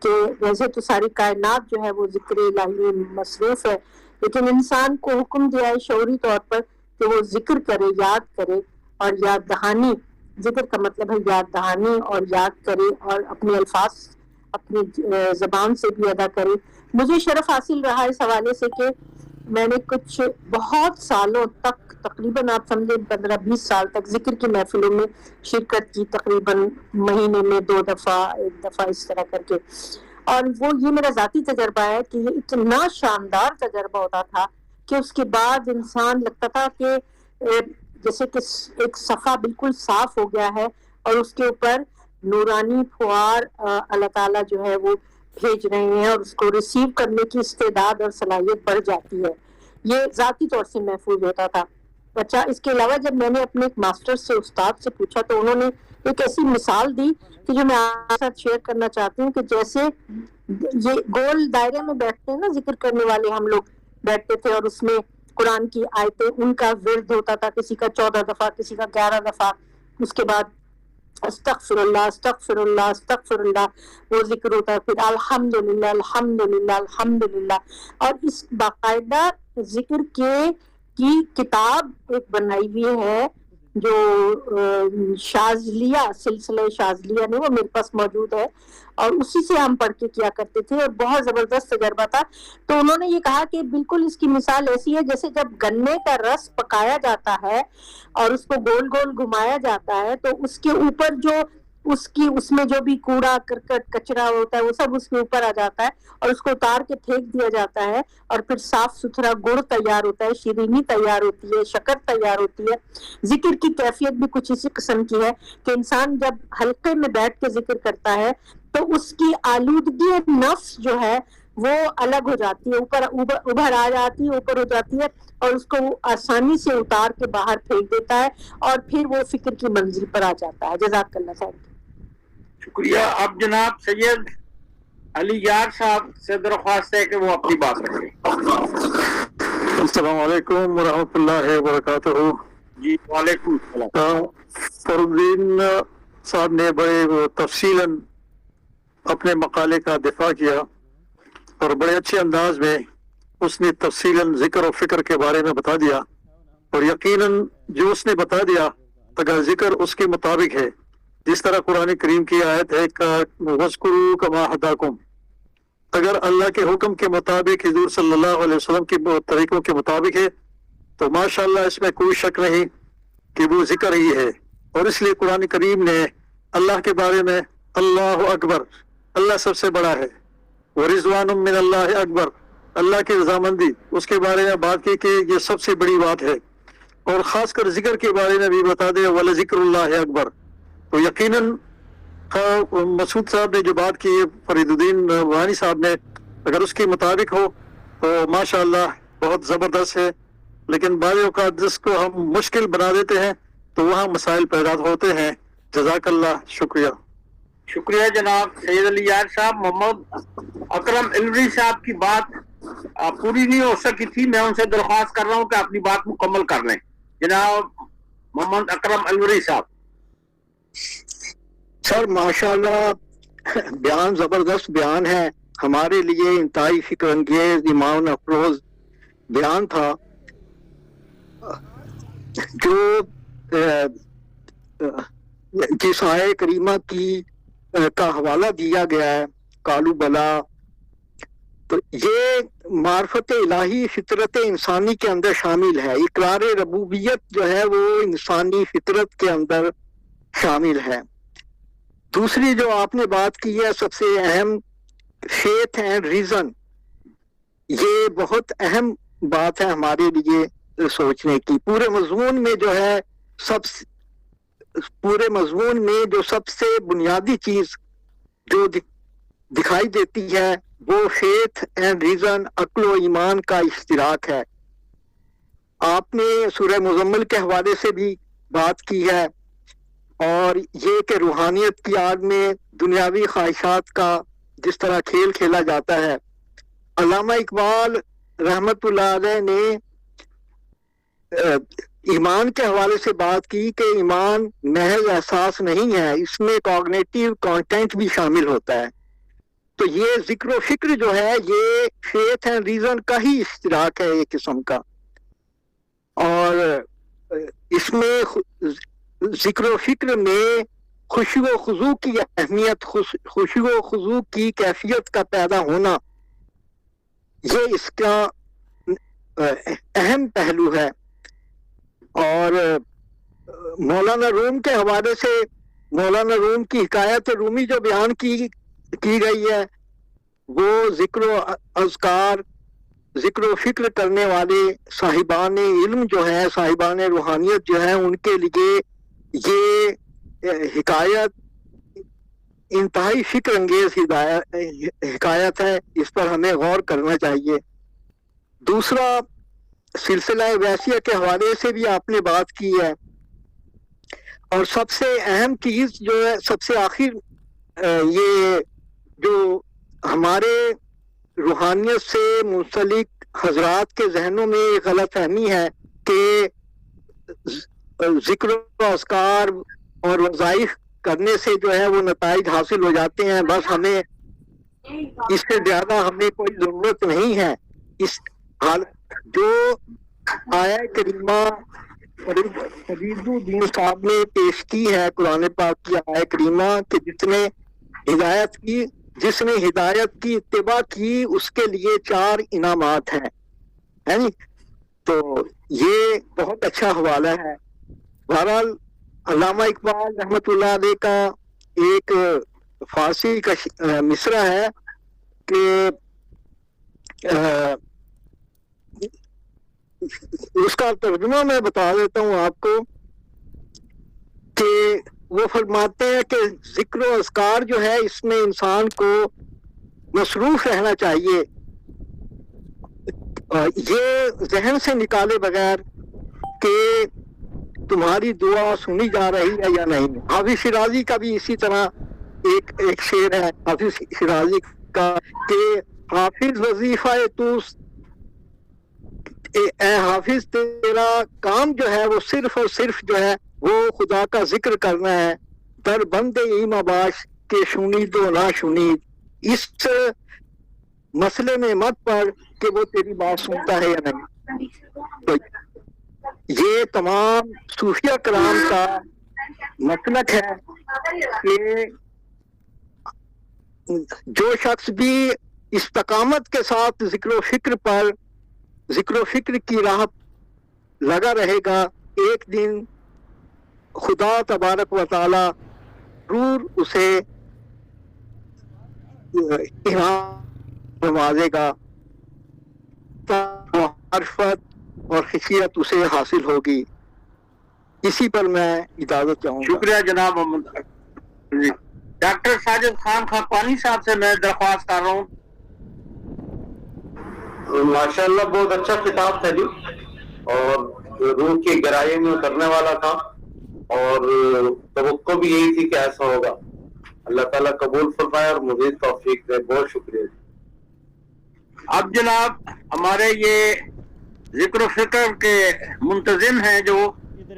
کہ ویسے تو ساری کائنات جو ہے وہ ذکر الہی میں مصروف ہے، لیکن انسان کو حکم دیا ہے شعوری طور پر کہ وہ ذکر کرے، یاد کرے، اور یاد دہانی. ذکر کا مطلب ہے یاد دہانی، اور یاد کرے اور اپنے الفاظ اپنی زبان سے بھی ادا کرے. مجھے شرف حاصل رہا اس حوالے سے کہ میں نے کچھ بہت سالوں تک، تقریباً آپ سمجھیں 15-20 سال تک ذکر کی محفلوں میں شرکت کی، تقریباً مہینے میں 2 دفعہ 1 دفعہ اس طرح کر کے. اور وہ یہ میرا ذاتی تجربہ ہے کہ یہ اتنا شاندار تجربہ ہوتا تھا کہ اس کے بعد انسان لگتا تھا کہ جیسے کہ ایک صفحہ بالکل صاف ہو گیا ہے اور اس کے اوپر نورانی پھوار اللہ تعالیٰ جو ہے وہ بھیج رہے ہیں، اور اس کو ریسیو کرنے کی استعداد اور صلاحیت بڑھ جاتی ہے. یہ ذاتی طور سے محفوظ ہوتا تھا. اچھا، اس کے علاوہ جب میں نے اپنے ایک ماسٹر سے، استاد سے پوچھا تو انہوں نے ایک ایسی مثال دی کہ جو میں آپ کے ساتھ شیئر کرنا چاہتی ہوں، کہ جیسے یہ گول دائرے میں بیٹھتے ہیں نا ذکر کرنے والے، ہم لوگ بیٹھتے تھے اور اس میں قرآن کی آیتیں، ان کا ورد ہوتا تھا، کسی کا 14 دفعہ، کسی کا 11 دفعہ. اس کے بعد استغفر اللہ استغفر اللہ استغفر اللہ وہ ذکر ہوتا ہے، پھر الحمدللہ الحمدللہ الحمدللہ. اور اس باقاعدہ ذکر کی کتاب ایک بنائی ہوئی ہے جو شاذلیہ، سلسلہ شاذلیہ نے، وہ میرے پاس موجود ہے، اور اسی سے ہم پڑھ کے کیا کرتے تھے، اور بہت زبردست تجربہ تھا. تو انہوں نے یہ کہا کہ بالکل اس کی مثال ایسی ہے جیسے جب گنے کا رس پکایا جاتا ہے اور اس کو گول گول گھمایا جاتا ہے، تو اس کے اوپر جو اس میں جو بھی کوڑا کرکٹ کچرا ہوتا ہے وہ سب اس کے اوپر آ جاتا ہے، اور اس کو اتار کے پھینک دیا جاتا ہے، اور پھر صاف ستھرا گڑ تیار ہوتا ہے، شیرینی تیار ہوتی ہے، شکر تیار ہوتی ہے. ذکر کی کیفیت بھی کچھ اسی قسم کی ہے کہ انسان جب حلقے میں بیٹھ کے ذکر کرتا ہے تو اس کی آلودگی نفس جو ہے وہ الگ ہو جاتی ہے، ابھر آ جاتی ہے، اوپر ہو جاتی ہے، اور اس کو آسانی سے اتار کے باہر پھینک دیتا ہے، اور پھر وہ فکر کی منزل پر آ جاتا ہے۔ جزاک اللہ خیر۔ شکریہ۔ اب جناب سید علی یار صاحب سے درخواست ہے کہ وہ اپنی بات رکھیں۔ السلام علیکم ورحمۃ اللہ وبرکاتہ۔ جی وعلیکم السلام۔ فروردین صاحب نے بڑے تفصیلاً اپنے مقالے کا دفاع کیا اور بڑے اچھے انداز میں اس نے تفصیلاً ذکر و فکر کے بارے میں بتا دیا، اور یقیناً جو اس نے بتا دیا اگر ذکر اس کے مطابق ہے، جس طرح قرآن کریم کی آیت ہے وَاذْكُرُوا كَمَا هَدَاكُمْ، اگر اللہ کے حکم کے مطابق حضور صلی اللہ علیہ وسلم کے طریقوں کے مطابق ہے تو ماشاءاللہ اس میں کوئی شک نہیں کہ وہ ذکر ہی ہے۔ اور اس لیے قرآن کریم نے اللہ کے بارے میں اللہ اکبر، اللہ سب سے بڑا ہے، وَرِضْوَانٌ مِّنَ اللَّهِ اکبر، اللہ کی رضامندی، اس کے بارے میں بات کی کہ یہ سب سے بڑی بات ہے، اور خاص کر ذکر کے بارے میں بھی بتا دے وَلَذِكْرُ اللَّهِ اکبر۔ تو یقیناً مسعود صاحب نے جو بات کی فرید الدین وانی صاحب نے، اگر اس کے مطابق ہو تو ماشاءاللہ بہت زبردست ہے، لیکن بعض اوقات جس کو ہم مشکل بنا دیتے ہیں تو وہاں مسائل پیدا ہوتے ہیں۔ جزاک اللہ، شکریہ۔ شکریہ جناب سید علی یار صاحب۔ محمد اکرم الوری صاحب کی بات پوری نہیں ہو سکی تھی، میں ان سے درخواست کر رہا ہوں کہ اپنی بات مکمل کر لیں۔ جناب محمد اکرم الوری صاحب۔ سر ماشاءاللہ بیان زبردست بیان ہے، ہمارے لیے انتہائی فکر انگیز ایمان افروز بیان تھا۔ جو جس آیے کریمہ کا حوالہ دیا گیا ہے کالو بلا، تو یہ معرفت الہی فطرت انسانی کے اندر شامل ہے، اقرار ربوبیت جو ہے وہ انسانی فطرت کے اندر شامل ہے۔ دوسری جو آپ نے بات کی ہے سب سے اہم، فیتھ اینڈ ریزن، یہ بہت اہم بات ہے ہمارے لیے سوچنے کی۔ پورے مضمون میں جو سب سے بنیادی چیز جو دکھائی دیتی ہے وہ فیتھ اینڈ ریزن، عقل و ایمان کا اشتراک ہے۔ آپ نے سورہ مزمل کے حوالے سے بھی بات کی ہے، اور یہ کہ روحانیت کی آگ میں دنیاوی خواہشات کا جس طرح کھیل کھیلا جاتا ہے۔ علامہ اقبال رحمت اللہ علیہ نے ایمان کے حوالے سے بات کی کہ ایمان محض احساس نہیں ہے، اس میں کوگنیٹیو کانٹینٹ بھی شامل ہوتا ہے۔ تو یہ ذکر و فکر جو ہے یہ فیتھ اینڈ ریزن کا ہی اشتراک ہے ایک قسم کا، اور اس میں ذکر و فکر میں خوشی و خضوع کی اہمیت، خوشی و خضوع کی کیفیت کا پیدا ہونا، یہ اس کا اہم پہلو ہے۔ اور مولانا روم کے حوالے سے مولانا روم کی حکایت رومی جو بیان کی گئی ہے، وہ ذکر و اذکار، ذکر و فکر کرنے والے صاحبان علم جو ہیں، صاحبان روحانیت جو ہیں، ان کے لیے یہ حکایت انتہائی فکر انگیز حکایت ہے، اس پر ہمیں غور کرنا چاہیے۔ دوسرا، سلسلہ ویسیہ کے حوالے سے بھی آپ نے بات کی ہے، اور سب سے اہم چیز جو ہے، سب سے آخر یہ جو ہمارے روحانیت سے منسلک حضرات کے ذہنوں میں غلط فہمی ہے کہ ذکر و اذکار اور وظائف کرنے سے جو ہے وہ نتائج حاصل ہو جاتے ہیں، بس ہمیں اس سے زیادہ ہمیں کوئی ضرورت نہیں ہے۔ اس حال جو آیا کریمہ فرید الدین صاحب نے پیش کی ہے، قرآن پاک کی آیا کریمہ، کہ جس نے ہدایت کی اتباع کی اس کے لیے 4 انعامات ہیں، تو یہ بہت اچھا حوالہ ہے۔ بہرحال علامہ اقبال رحمت اللہ علیہ کا ایک فارسی کا مصرع ہے کہ اس کا ترجمہ میں بتا دیتا ہوں آپ کو، کہ وہ فرماتے ہیں کہ ذکر و اذکار جو ہے اس میں انسان کو مصروف رہنا چاہیے، یہ ذہن سے نکالے بغیر کہ تمہاری دعا سنی جا رہی ہے یا نہیں۔ حافظ شیرازی کا بھی اسی طرح ایک شعر ہے حافظ شیرازی کا کہ حافظ وظیفہ اے حافظ تیرا کام جو ہے وہ صرف اور صرف جو ہے وہ خدا کا ذکر کرنا ہے، در بند ایما باش کہ شنید و نہ شنید، اس مسئلے میں مت پڑ کہ وہ تیری بات سنتا ہے یا نہیں۔ تو یہ تمام صوفیہ کرام کا مسلک ہے کہ جو شخص بھی استقامت کے ساتھ ذکر و فکر کی راہ لگا رہے گا، ایک دن خدا تبارک و تعالی ضرور اسے نوازے گا، معرفت اور خشیت اسے حاصل ہوگی۔ اسی پر میں اجازت چاہوں گا۔ شکریہ جناب محمد جی۔ ڈاکٹر ساجد خان خاقانی صاحب سے میں درخواست کر رہا ہوں۔ ماشاءاللہ بہت اچھا کتاب تھا جی، اور روح کی گہرائی میں اترنے والا تھا، اور توقع بھی یہی تھی کہ ایسا ہوگا۔ اللہ تعالیٰ قبول فرمائے اور مزید توفیق دے۔ بہت شکریہ۔ اب جناب ہمارے یہ ذکر و فکر کے منتظم ہیں جو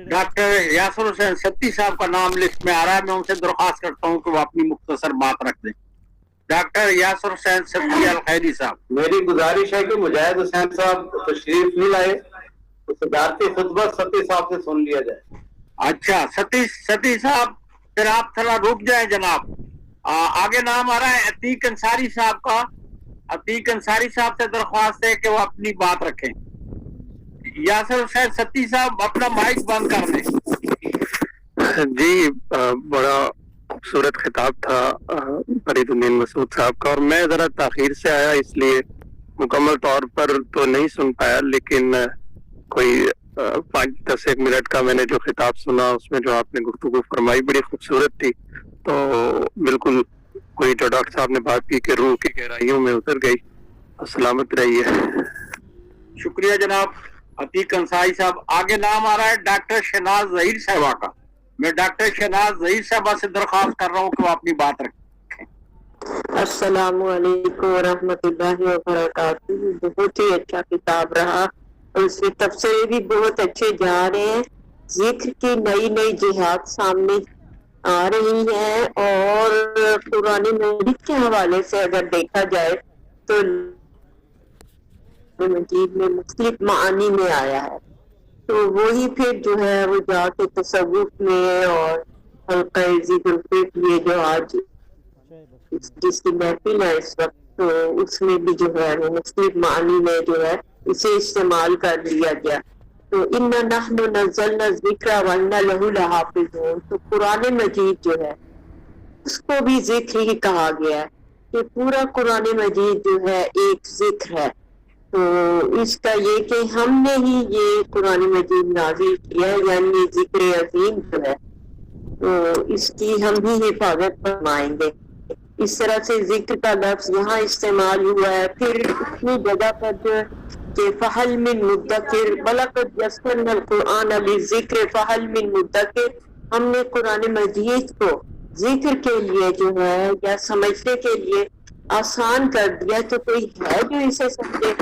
ڈاکٹر یاسر حسین ستی صاحب کا نام لسٹ میں آ رہا ہے، میں ان سے درخواست کرتا ہوں کہ وہ اپنی مختصر بات رکھ دیں۔ ڈاکٹر یاسر حسین ستی الخیری صاحب۔ میری گزارش ہے کہ مجاہد حسین صاحب تشریف نہیں لائے تو صدارتی خطبہ ستی صاحب سے سن لیا جائے۔ اچھا ستی صاحب، پھر آپ تھوڑا رک جائیں جناب۔ آگے نام آ رہا ہے عتیق انصاری صاحب کا۔ عتیق انصاری صاحب سے درخواست ہے کہ وہ اپنی بات رکھیں۔ یاسر حسین ستی صاحب اپنا مائک بند کر دیں۔ جی، بڑا خوبصورت خطاب تھا فرید الدین مسعود صاحب کا، اور میں ذرا تاخیر سے آیا اس لیے مکمل طور پر تو نہیں سن پایا، لیکن کوئی 5-10 منٹ کا میں نے جو خطاب سنا اس میں جو آپ نے گفتگو فرمائی بڑی خوبصورت تھی۔ تو بالکل کوئی جو ڈاکٹر صاحب نے بات کی کہ روح کی گہرائیوں میں اتر گئی۔ سلامت رہیے۔ شکریہ جناب عتیق انصاری صاحب۔ آگے نام آ رہا ہے ڈاکٹر شہناز ظہیر صاحبہ کا۔ میں ڈاکٹر شہناز ظہیر صاحبہ سے درخواست کر رہا ہوں کہ وہ اپنی بات رکھیں۔ السلام علیکم ورحمۃ اللہ وبرکاتہ۔ بہت ہی اچھا کتاب رہا، اور اس میں تبصرے بھی بہت اچھے جا رہے ہیں۔ ذکر کی نئی جہاد سامنے آ رہی ہیں، اور قرآن مجید کے حوالے سے اگر دیکھا جائے تو مجید میں مختلف معانی میں آیا ہے، تو وہی پھر جو ہے وہ جا کے تصوف میں اور حلقہ ذکر فکر یہ جو آج جس کی محفل ہے اس وقت، تو اس میں بھی جو ہے وہ مختلف معانی میں جو ہے اسے استعمال کر لیا گیا۔ تو اِنَّا نَحْنُ نَزَّلْنَا الذِّكْرَ وَإِنَّا لَهُ لَحَافِظُونَ، تو قرآن مجید جو ہے اس کو بھی ذکر ہی کہا گیا ہے کہ پورا قرآن مجید جو ہے ایک ذکر ہے۔ تو اس کا یہ کہ ہم نے ہی یہ قرآن مجید نازل کیا ہے، یعنی یہ ذکر عظیم جو ہے تو اس کی ہم ہی حفاظت فرمائیں گے۔ اس طرح سے ذکر کا لفظ یہاں استعمال ہوا ہے، پھر اپنی جگہ پر جو ہے کہ فَحَلْ مِن مُدَّكِرْ وَلَقَدْ يَسَّرْنَا الْقُرْآنَ لِلذِّكْرِ فَحَلْ مِن مُدَّكِرْ، ہم نے قرآن مجید کو ذکر کے لیے جو ہے یا سمجھنے کے لیے آسان کر دیا، تو کوئی ہے جو اسے سمجھے؟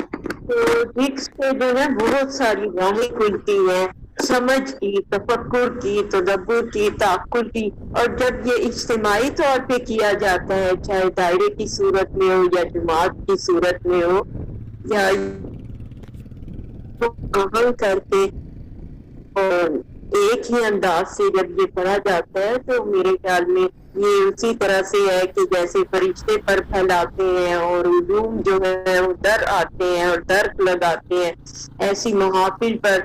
تو ذکر سے جو ہے بہت ساری راہیں کھلتی ہیں، سمجھ کی، تفکر کی، تدبر کی، تعقل کی، اور جب یہ اجتماعی طور پہ کیا جاتا ہے، چاہے دائرے کی صورت میں ہو یا جماعت کی صورت میں ہو، یا عمل کر کے اور ایک ہی انداز سے جب یہ پڑھا جاتا ہے، تو میرے خیال میں یہ اسی طرح سے ہے کہ جیسے فرشتے پر پھیلاتے ہیں اور علوم جو ہے وہ در آتے ہیں اور درک لگاتے ہیں، ایسی محافل پر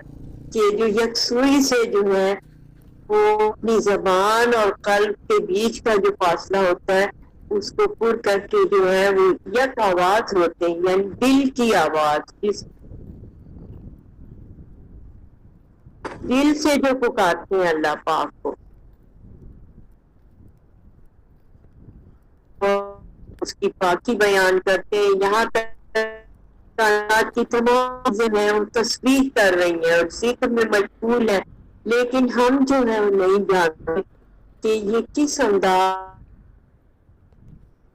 کہ جو یکسوئی سے جو ہے وہ اپنی زبان اور قلب کے بیچ کا جو فاصلہ ہوتا ہے اس کو پر کر کے جو ہے وہ یک آواز ہوتے ہیں، یعنی دل کی آواز، جس دل سے جو پکارتے ہیں اللہ پاک کو، اس کی پاکی بیان کرتے ہیں. یہاں تک کائنات کی تمام چیزیں ہیں وہ تسبیح کر رہی ہیں اور ذکر میں مشغول ہے، لیکن ہم جو ہے وہ نہیں جانتے کہ یہ کس انداز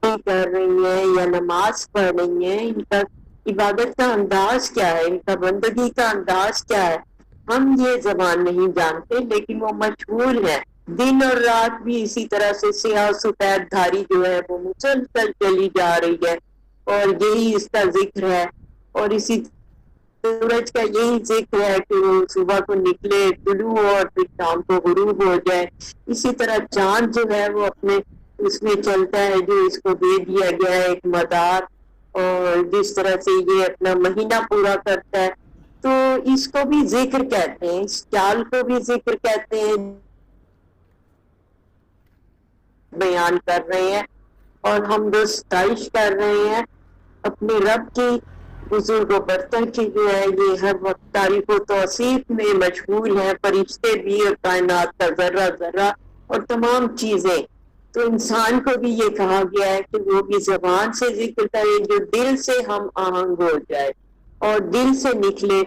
کر رہی ہیں یا نماز پڑھ رہی ہیں، ان کا عبادت کا انداز کیا ہے، ان کا بندگی کا انداز کیا ہے. ہم یہ زبان نہیں جانتے لیکن وہ مشغول ہے. دن اور رات بھی اسی طرح سے سیاہ سفید دھاری جو ہے وہ مسلسل چلی جا رہی ہے اور یہی اس کا ذکر ہے. اور اسی سورج کا یہی ذکر ہے کہ وہ صبح کو نکلے طلوع اور پھر شام کو غروب ہو جائے. اسی طرح چاند جو ہے وہ اپنے اس میں چلتا ہے جو اس کو دے دیا گیا ہے ایک مدار، اور جس طرح سے یہ اپنا مہینہ پورا کرتا ہے. تو اس کو بھی ذکر کہتے ہیں، اس چال کو بھی ذکر کہتے ہیں، بیان کر رہے ہیں اور ہم ستائش کر رہے ہیں اپنے رب کی. بزرگ و برتر کی جو ہے یہ ہر وقت تعریف و توصیف میں مشغول ہیں، فرشتے بھی اور کائنات کا ذرہ ذرہ اور تمام چیزیں. تو انسان کو بھی یہ کہا گیا ہے کہ وہ بھی زبان سے ذکر کرے جو دل سے ہم آہنگ ہو جائے اور دل سے نکلے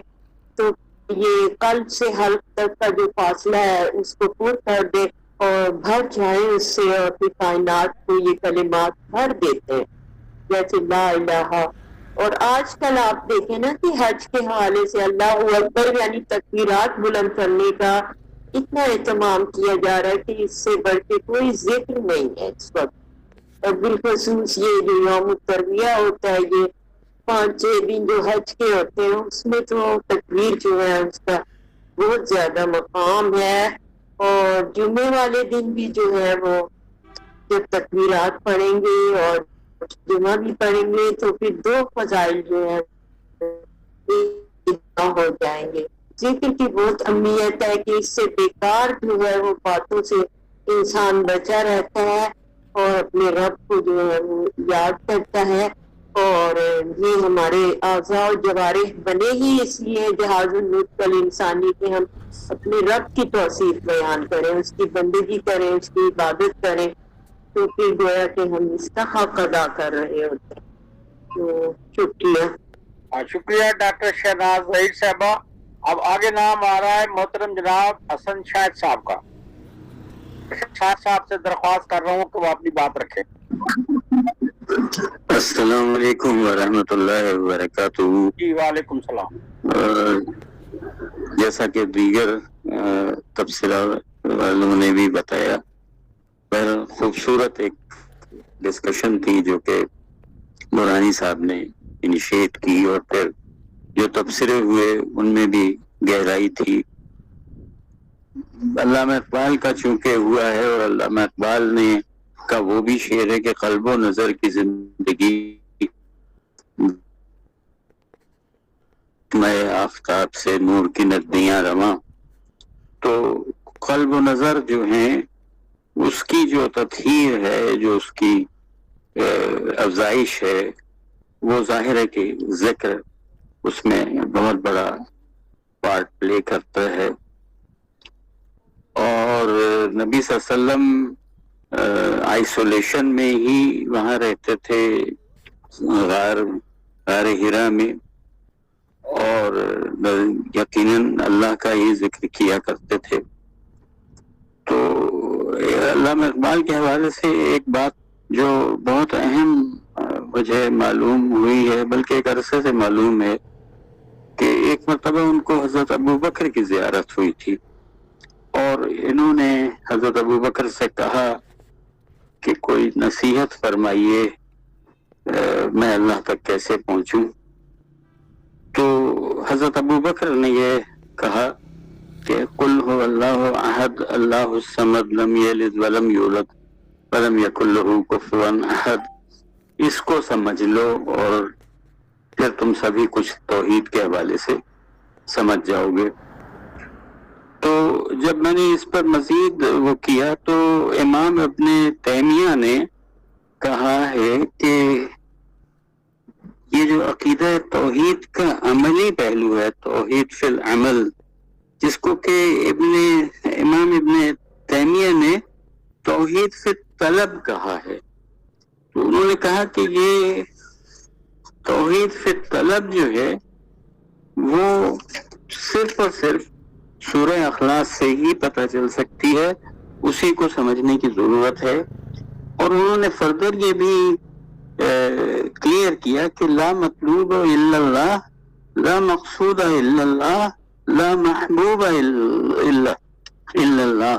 تو یہ قلب سے حلق تک کا جو فاصلہ ہے اس کو پور کر دے اور بھر جائے اس سے، اور پھر کائنات کو یہ کلمات بھر دیتے ہیں جیسے لا الہ. اور آج کل آپ دیکھیں نا کہ حج کے حوالے سے اللہ اکبر یعنی تکبیرات بلند کرنے کا اتنا اہتمام کیا جا رہا ہے کہ اس سے بڑھ کے کوئی ذکر نہیں ہے اس وقت. اور بالخصوص یہ جو یوم الترویہ ہوتا ہے، یہ 5-6 دن جو حج کے ہوتے ہیں اس میں تو تکبیر جو ہے اس کا بہت زیادہ مقام ہے. اور جمعے والے دن بھی جو ہے وہ جب تکبیرات پڑھیں گے اور جمعہ بھی پڑھیں گے تو پھر 2 فضائل جو ہے ہو جائیں گے. ذکر کی بہت اہمیت ہے کہ اس سے بیکار جو ہے وہ باتوں سے انسان بچا رہتا ہے اور اپنے رب کو جو ہے وہ یاد کرتا ہے. اور یہ ہمارے اعضاء و جوارح بنے ہی اس لیے جہاز النطق الانسانی کہ ہم اپنے رب کی توصیف بیان کریں، اس کی بندگی کریں، اس کی عبادت کریں، تو پھر گویا کہ ہم اس کا حق ادا کر رہے ہوتے ہیں. تو شکریہ. شکریہ ڈاکٹر شہناز ظہیر صاحبہ. اب آگے نام آ رہا ہے محترم جناب حسن شاہد صاحب کا. شاہد صاحب سے درخواست کر رہا ہوں کہ وہ اپنی بات رکھیں. السلام علیکم ورحمۃ اللہ وبرکاتہ. جی وعلیکم السلام. جیسا کہ دیگر تبصرہ والوں نے بھی بتایا، خوبصورت ایک ڈسکشن تھی جو کہ نورانی صاحب نے انیشیٹ کی، اور پھر جو تبصرے ہوئے ان میں بھی گہرائی تھی. علامہ اقبال کا چونکہ ہوا ہے، اور علامہ اقبال نے کا وہ بھی شعر ہے کہ قلب و نظر کی زندگی میں آفتاب سے نور کی ندیاں رواں. تو قلب و نظر جو ہیں اس کی جو تطہیر ہے، جو اس کی افزائش ہے، وہ ظاہر ہے کہ ذکر اس میں بہت بڑا پارٹ پلے کرتا ہے. اور نبی صلی اللہ علیہ وسلم آئسولیشن میں ہی وہاں رہتے تھے، غار ہرا میں، اور یقیناً اللہ کا ہی ذکر کیا کرتے تھے. تو علامہ اقبال کے حوالے سے ایک بات جو بہت اہم وجہ معلوم ہوئی ہے، بلکہ ایک عرصے سے معلوم ہے، کہ ایک مرتبہ ان کو حضرت ابو بکر کی زیارت ہوئی تھی، اور انہوں نے حضرت ابو بکر سے کہا کہ کوئی نصیحت فرمائیے، میں اللہ تک کیسے پہنچوں. تو حضرت ابو بکر نے یہ کہا کہ قل هو اللہ احد اللہ الصمد لم یلد ولم یولد ولم یکن لہ کفوا احد. اس کو سمجھ لو اور پھر تم سبھی کچھ توحید کے حوالے سے سمجھ جاؤ گے. تو جب میں نے اس پر مزید وہ کیا تو امام ابن تیمیہ نے کہا ہے کہ یہ جو عقیدہ توحید کا عملی پہلو ہے، توحید فی العمل، جس کو کہ امام ابن تیمیہ نے توحید فی طلب کہا ہے. تو انہوں نے کہا کہ یہ توحید فی طلب جو ہے وہ صرف اور صرف سورہ اخلاص سے ہی پتہ چل سکتی ہے، اسی کو سمجھنے کی ضرورت ہے. اور انہوں نے فردر یہ بھی کلیئر کیا کہ لا مطلوب الا اللہ، لا مقصود الا اللہ، لا محبوب الا اللہ،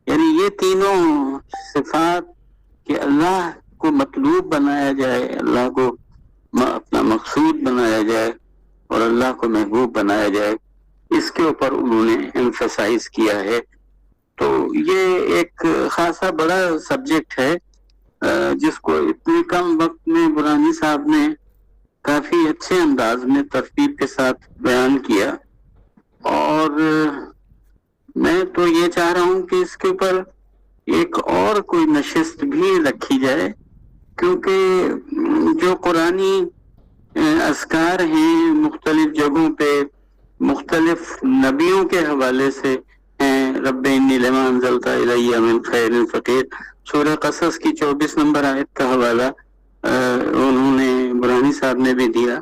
یعنی یہ تینوں صفات کہ اللہ کو مطلوب بنایا جائے، اللہ کو اپنا مقصود بنایا جائے اور اللہ کو محبوب بنایا جائے، اس کے اوپر انہوں نے ایمفسائز کیا ہے. تو یہ ایک خاصا بڑا سبجیکٹ ہے جس کو اتنے کم وقت میں برانی صاحب نے کافی اچھے انداز میں ترتیب کے ساتھ بیان کیا. اور میں تو یہ چاہ رہا ہوں کہ اس کے اوپر ایک اور کوئی نشست بھی رکھی جائے، کیونکہ جو قرآنی اذکار ہیں مختلف جگہوں پہ مختلف نبیوں کے حوالے سے ہیں. رب انی لما انزلت الی من خیر فقیر، سورہ قصص کی 24 نمبر آیت کا حوالہ انہوں نے برانی صاحب نے بھی دیا.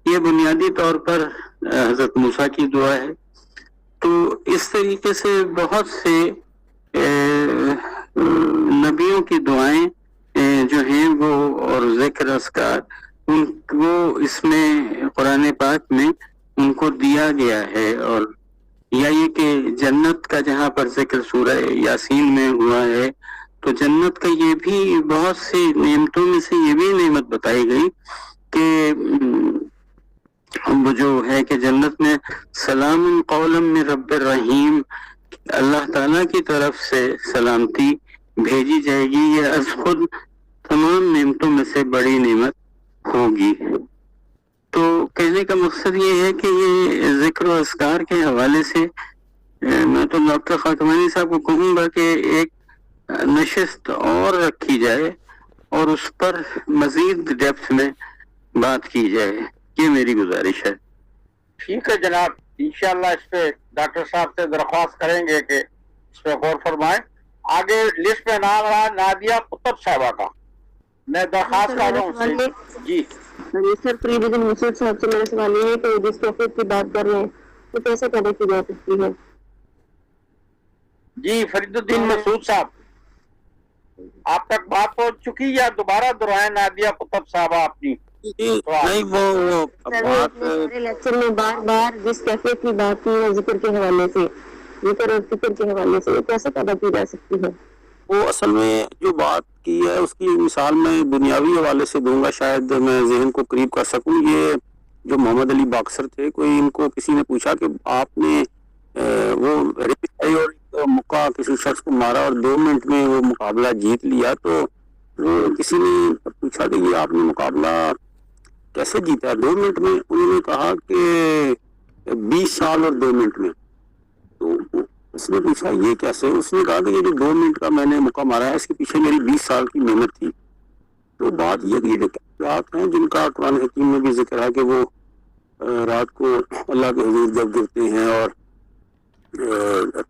یہ بنیادی طور پر حضرت موسیٰ کی دعا ہے. تو اس طریقے سے بہت سے نبیوں کی دعائیں جو ہیں وہ اور ذکر اذکار وہ اس میں قرآن پاک میں ان کو دیا گیا ہے. اور یا یہ کہ جنت کا جہاں پر ذکر سورہ یاسین میں ہوا ہے تو جنت کا یہ بھی بہت سی نعمتوں میں سے یہ بھی نعمت بتائی گئی کہ وہ جو ہے کہ جنت میں سلام قولا من رب الرحیم، اللہ تعالیٰ کی طرف سے سلامتی بھیجی جائے گی، یہ از خود تمام نعمتوں میں سے بڑی نعمت ہوگی. تو کہنے کا مقصد یہ ہے کہ یہ ذکر و اذکار کے حوالے سے میں تو ڈاکٹر خاکمانی صاحب کو کہوں گا کہ ایک نشست اور رکھی جائے اور اس پر مزید ڈیپتھ میں بات کی جائے، یہ میری گزارش ہے. ٹھیک ہے جناب، انشاءاللہ اس پہ ڈاکٹر صاحب سے درخواست کریں گے کہ اس پہ غور فرمائیں. آگے لسٹ میں نام رہا نادیہ قطب صاحبہ کا، میں درخواست کر رہا ہوں اس سے. جی سر، پریویژن مسعود صاحب سے میرا سوال یہ ہے کہ جس توفیق کی بات کر رہے ہیں وہ کیسے پیدا کی جا سکتی ہے؟ جی فرید الدین مسعود صاحب، آپ تک بات پہنچ چکی یا دوبارہ دہرائیں نادیہ قطب صاحبہ اپنی؟ نہیں، وہ بات لیکچر میں بار بار جس کیفیت کی بات کی ہے ذکر کے حوالے سے، ذکر اور فکر کے حوالے سے، وہ کیسے پیدا کی جا سکتی ہے؟ وہ اصل میں جو بات کی ہے اس کی مثال میں دنیاوی حوالے سے دوں گا، شاید میں ذہن کو قریب کر سکوں. یہ جو محمد علی باکسر تھے، کوئی ان کو کسی نے پوچھا کہ آپ نے وہ اور مکہ کسی شخص کو مارا اور 2 منٹ میں وہ مقابلہ جیت لیا، تو وہ کسی نے پوچھا کہ یہ آپ نے مقابلہ کیسے جیتا 2 منٹ میں؟ انہوں نے کہا کہ 20 سال اور 2 منٹ میں. تو اس نے پوچھا یہ کیسے؟ اس نے کہا کہ یہ جو 2 منٹ کا میں نے موقع مارا ہے اس کے پیچھے میری 20 سال کی محنت تھی. تو بات یہ کہ یہ جو کیفیات ہیں جن کا قرآن حکیم میں بھی ذکر ہے کہ وہ رات کو اللہ کے حضور جب گرتے ہیں اور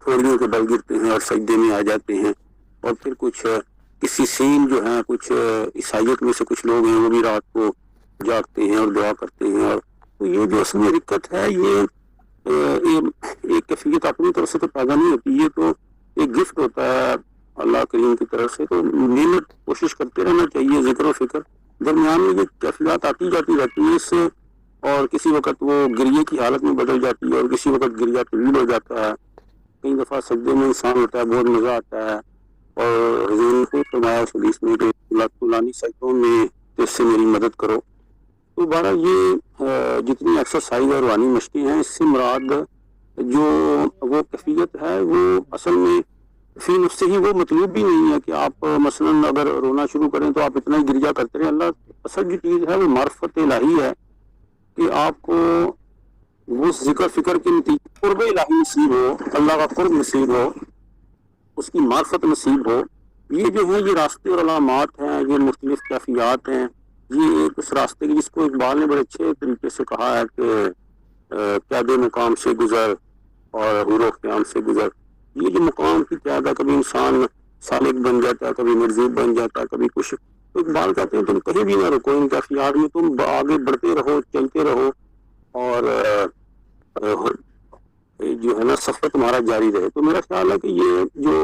تھوڑیوں کے بل گرتے ہیں اور سجدے میں آ جاتے ہیں، اور پھر کچھ کسی سین جو ہیں کچھ عیسائیت میں سے کچھ لوگ ہیں وہ بھی رات کو جاگتے ہیں اور دعا کرتے ہیں. اور تو یہ جو اس میں رکت ہے یہ ایک کیفیت اپنی طرف سے تو پیدا نہیں ہوتی، یہ تو ایک گفٹ ہوتا ہے اللہ کریم کی طرف سے. تو محنت کوشش کرتے رہنا چاہیے، ذکر و فکر درمیان میں یہ کیفیات آتی جاتی رہتی ہیں اس سے، اور کسی وقت وہ گریے کی حالت میں بدل جاتی ہے اور کسی وقت گریا طویل ہو جاتا ہے. کئی دفعہ سجدے میں انسان ہوتا ہے، بہت مزہ آتا ہے. اور حضور نے خود فرمایا اس حدیث میں کہ اللہ تعالیٰ سجدوں میں اس سے میری مدد کرو. تو بہرحال یہ جتنی ایکسرسائز اور روحانی مشقیں ہیں، اس سے مراد جو وہ کیفیت ہے وہ اصل میں فی نفسہ ہی وہ مطلوب بھی نہیں ہے کہ آپ مثلا اگر رونا شروع کریں تو آپ اتنا ہی گرجا کرتے رہیں. اللہ اصل جو چیز ہے وہ معرفت الہی ہے کہ آپ کو وہ ذکر فکر کے نتیجے قرب الہی نصیب ہو، اللہ کا قرب نصیب ہو، اس کی معرفت نصیب ہو. یہ جو ہے یہ راستے اور علامات ہیں، یہ مختلف کیفیات ہیں. یہ ایک اس راستے کی جس کو اقبال نے بڑے اچھے طریقے سے کہا ہے کہ قید مقام سے گزر اور حور و قیام سے گزر. یہ جو مقام کی قیادہ، کبھی انسان سالک بن جاتا ہے، کبھی مرزوب بن جاتا ہے، کبھی کچھ تو اقبال کہتے ہیں تم کہیں بھی نہ رکو ان کیفیات میں، تم آگے بڑھتے رہو، چلتے رہو، اور جو ہے نا سفر تمہارا جاری رہے۔ تو میرا خیال ہے کہ یہ جو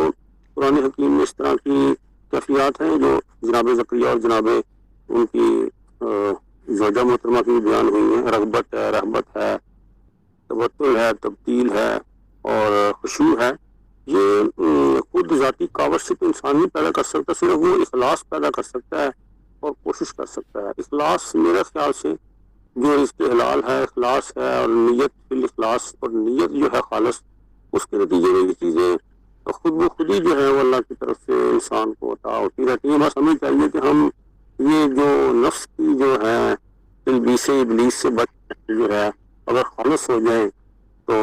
قرآن حکیم میں اس طرح کی کیفیات ہیں جو جناب زکریا اور جناب ان کی زوجہ محترمہ کی بیان ہوئی ہیں، رغبت ہے، رحمت ہے، تبتل ہے، تبدیل ہے اور خشوع ہے، یہ خود ذاتی کاوش سے تو انسان نہیں پیدا کر سکتا، صرف وہ اخلاص پیدا کر سکتا ہے اور کوشش کر سکتا ہے۔ اخلاص میرے خیال سے جو رزق حلال ہے، اخلاص ہے، اور نیت فی الاخلاص، اور نیت جو ہے خالص، اس کے نتیجے میں یہ چیزیں خود بخود ہی جو ہے وہ اللہ کی طرف سے انسان کو عطا ہوتی رہتی ہیں۔ بس ہمیں چاہیے کہ ہم یہ جو نفس کی جو ہے تلبیس ابلیس سے بچ جو ہے اگر خالص ہو جائیں تو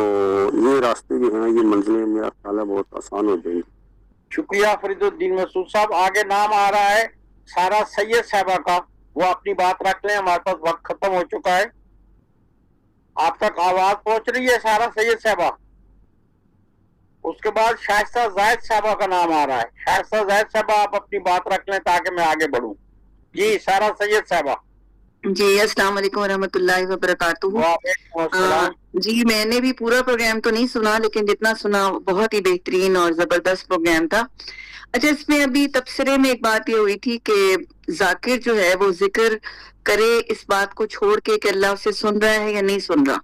یہ راستے جو ہیں، یہ منزلیں میرا خیال ہے بہت آسان ہو جائیں گی۔ شکریہ فرید الدین مسعود صاحب۔ آگے نام آ رہا ہے سارا سید صاحبہ کا، وہ اپنی بات رکھ لیں، ہمارے پاس وقت ختم ہو چکا ہے۔ آپ تک آواز پہنچ رہی ہے سارا سید صاحبہ؟ اس کے بعد شائستہ زاہد صاحبہ کا نام آ رہا ہے۔ شائستہ زاہد صاحبہ آپ اپنی بات رکھ لیں تاکہ میں آگے بڑھوں۔ جی سارا سید صاحبہ۔ جی السلام علیکم ورحمۃ اللہ وبرکاتہ۔ وعلیکم السلام۔ جی میں نے بھی پورا پروگرام تو نہیں سنا، لیکن جتنا سنا بہت ہی بہترین اور زبردست پروگرام تھا۔ اچھا، اس میں ابھی تبصرے میں ایک بات یہ ہوئی تھی کہ ذاکر جو ہے وہ ذکر کرے اس بات کو چھوڑ کے کہ اللہ اسے سن رہا ہے یا نہیں سن رہا۔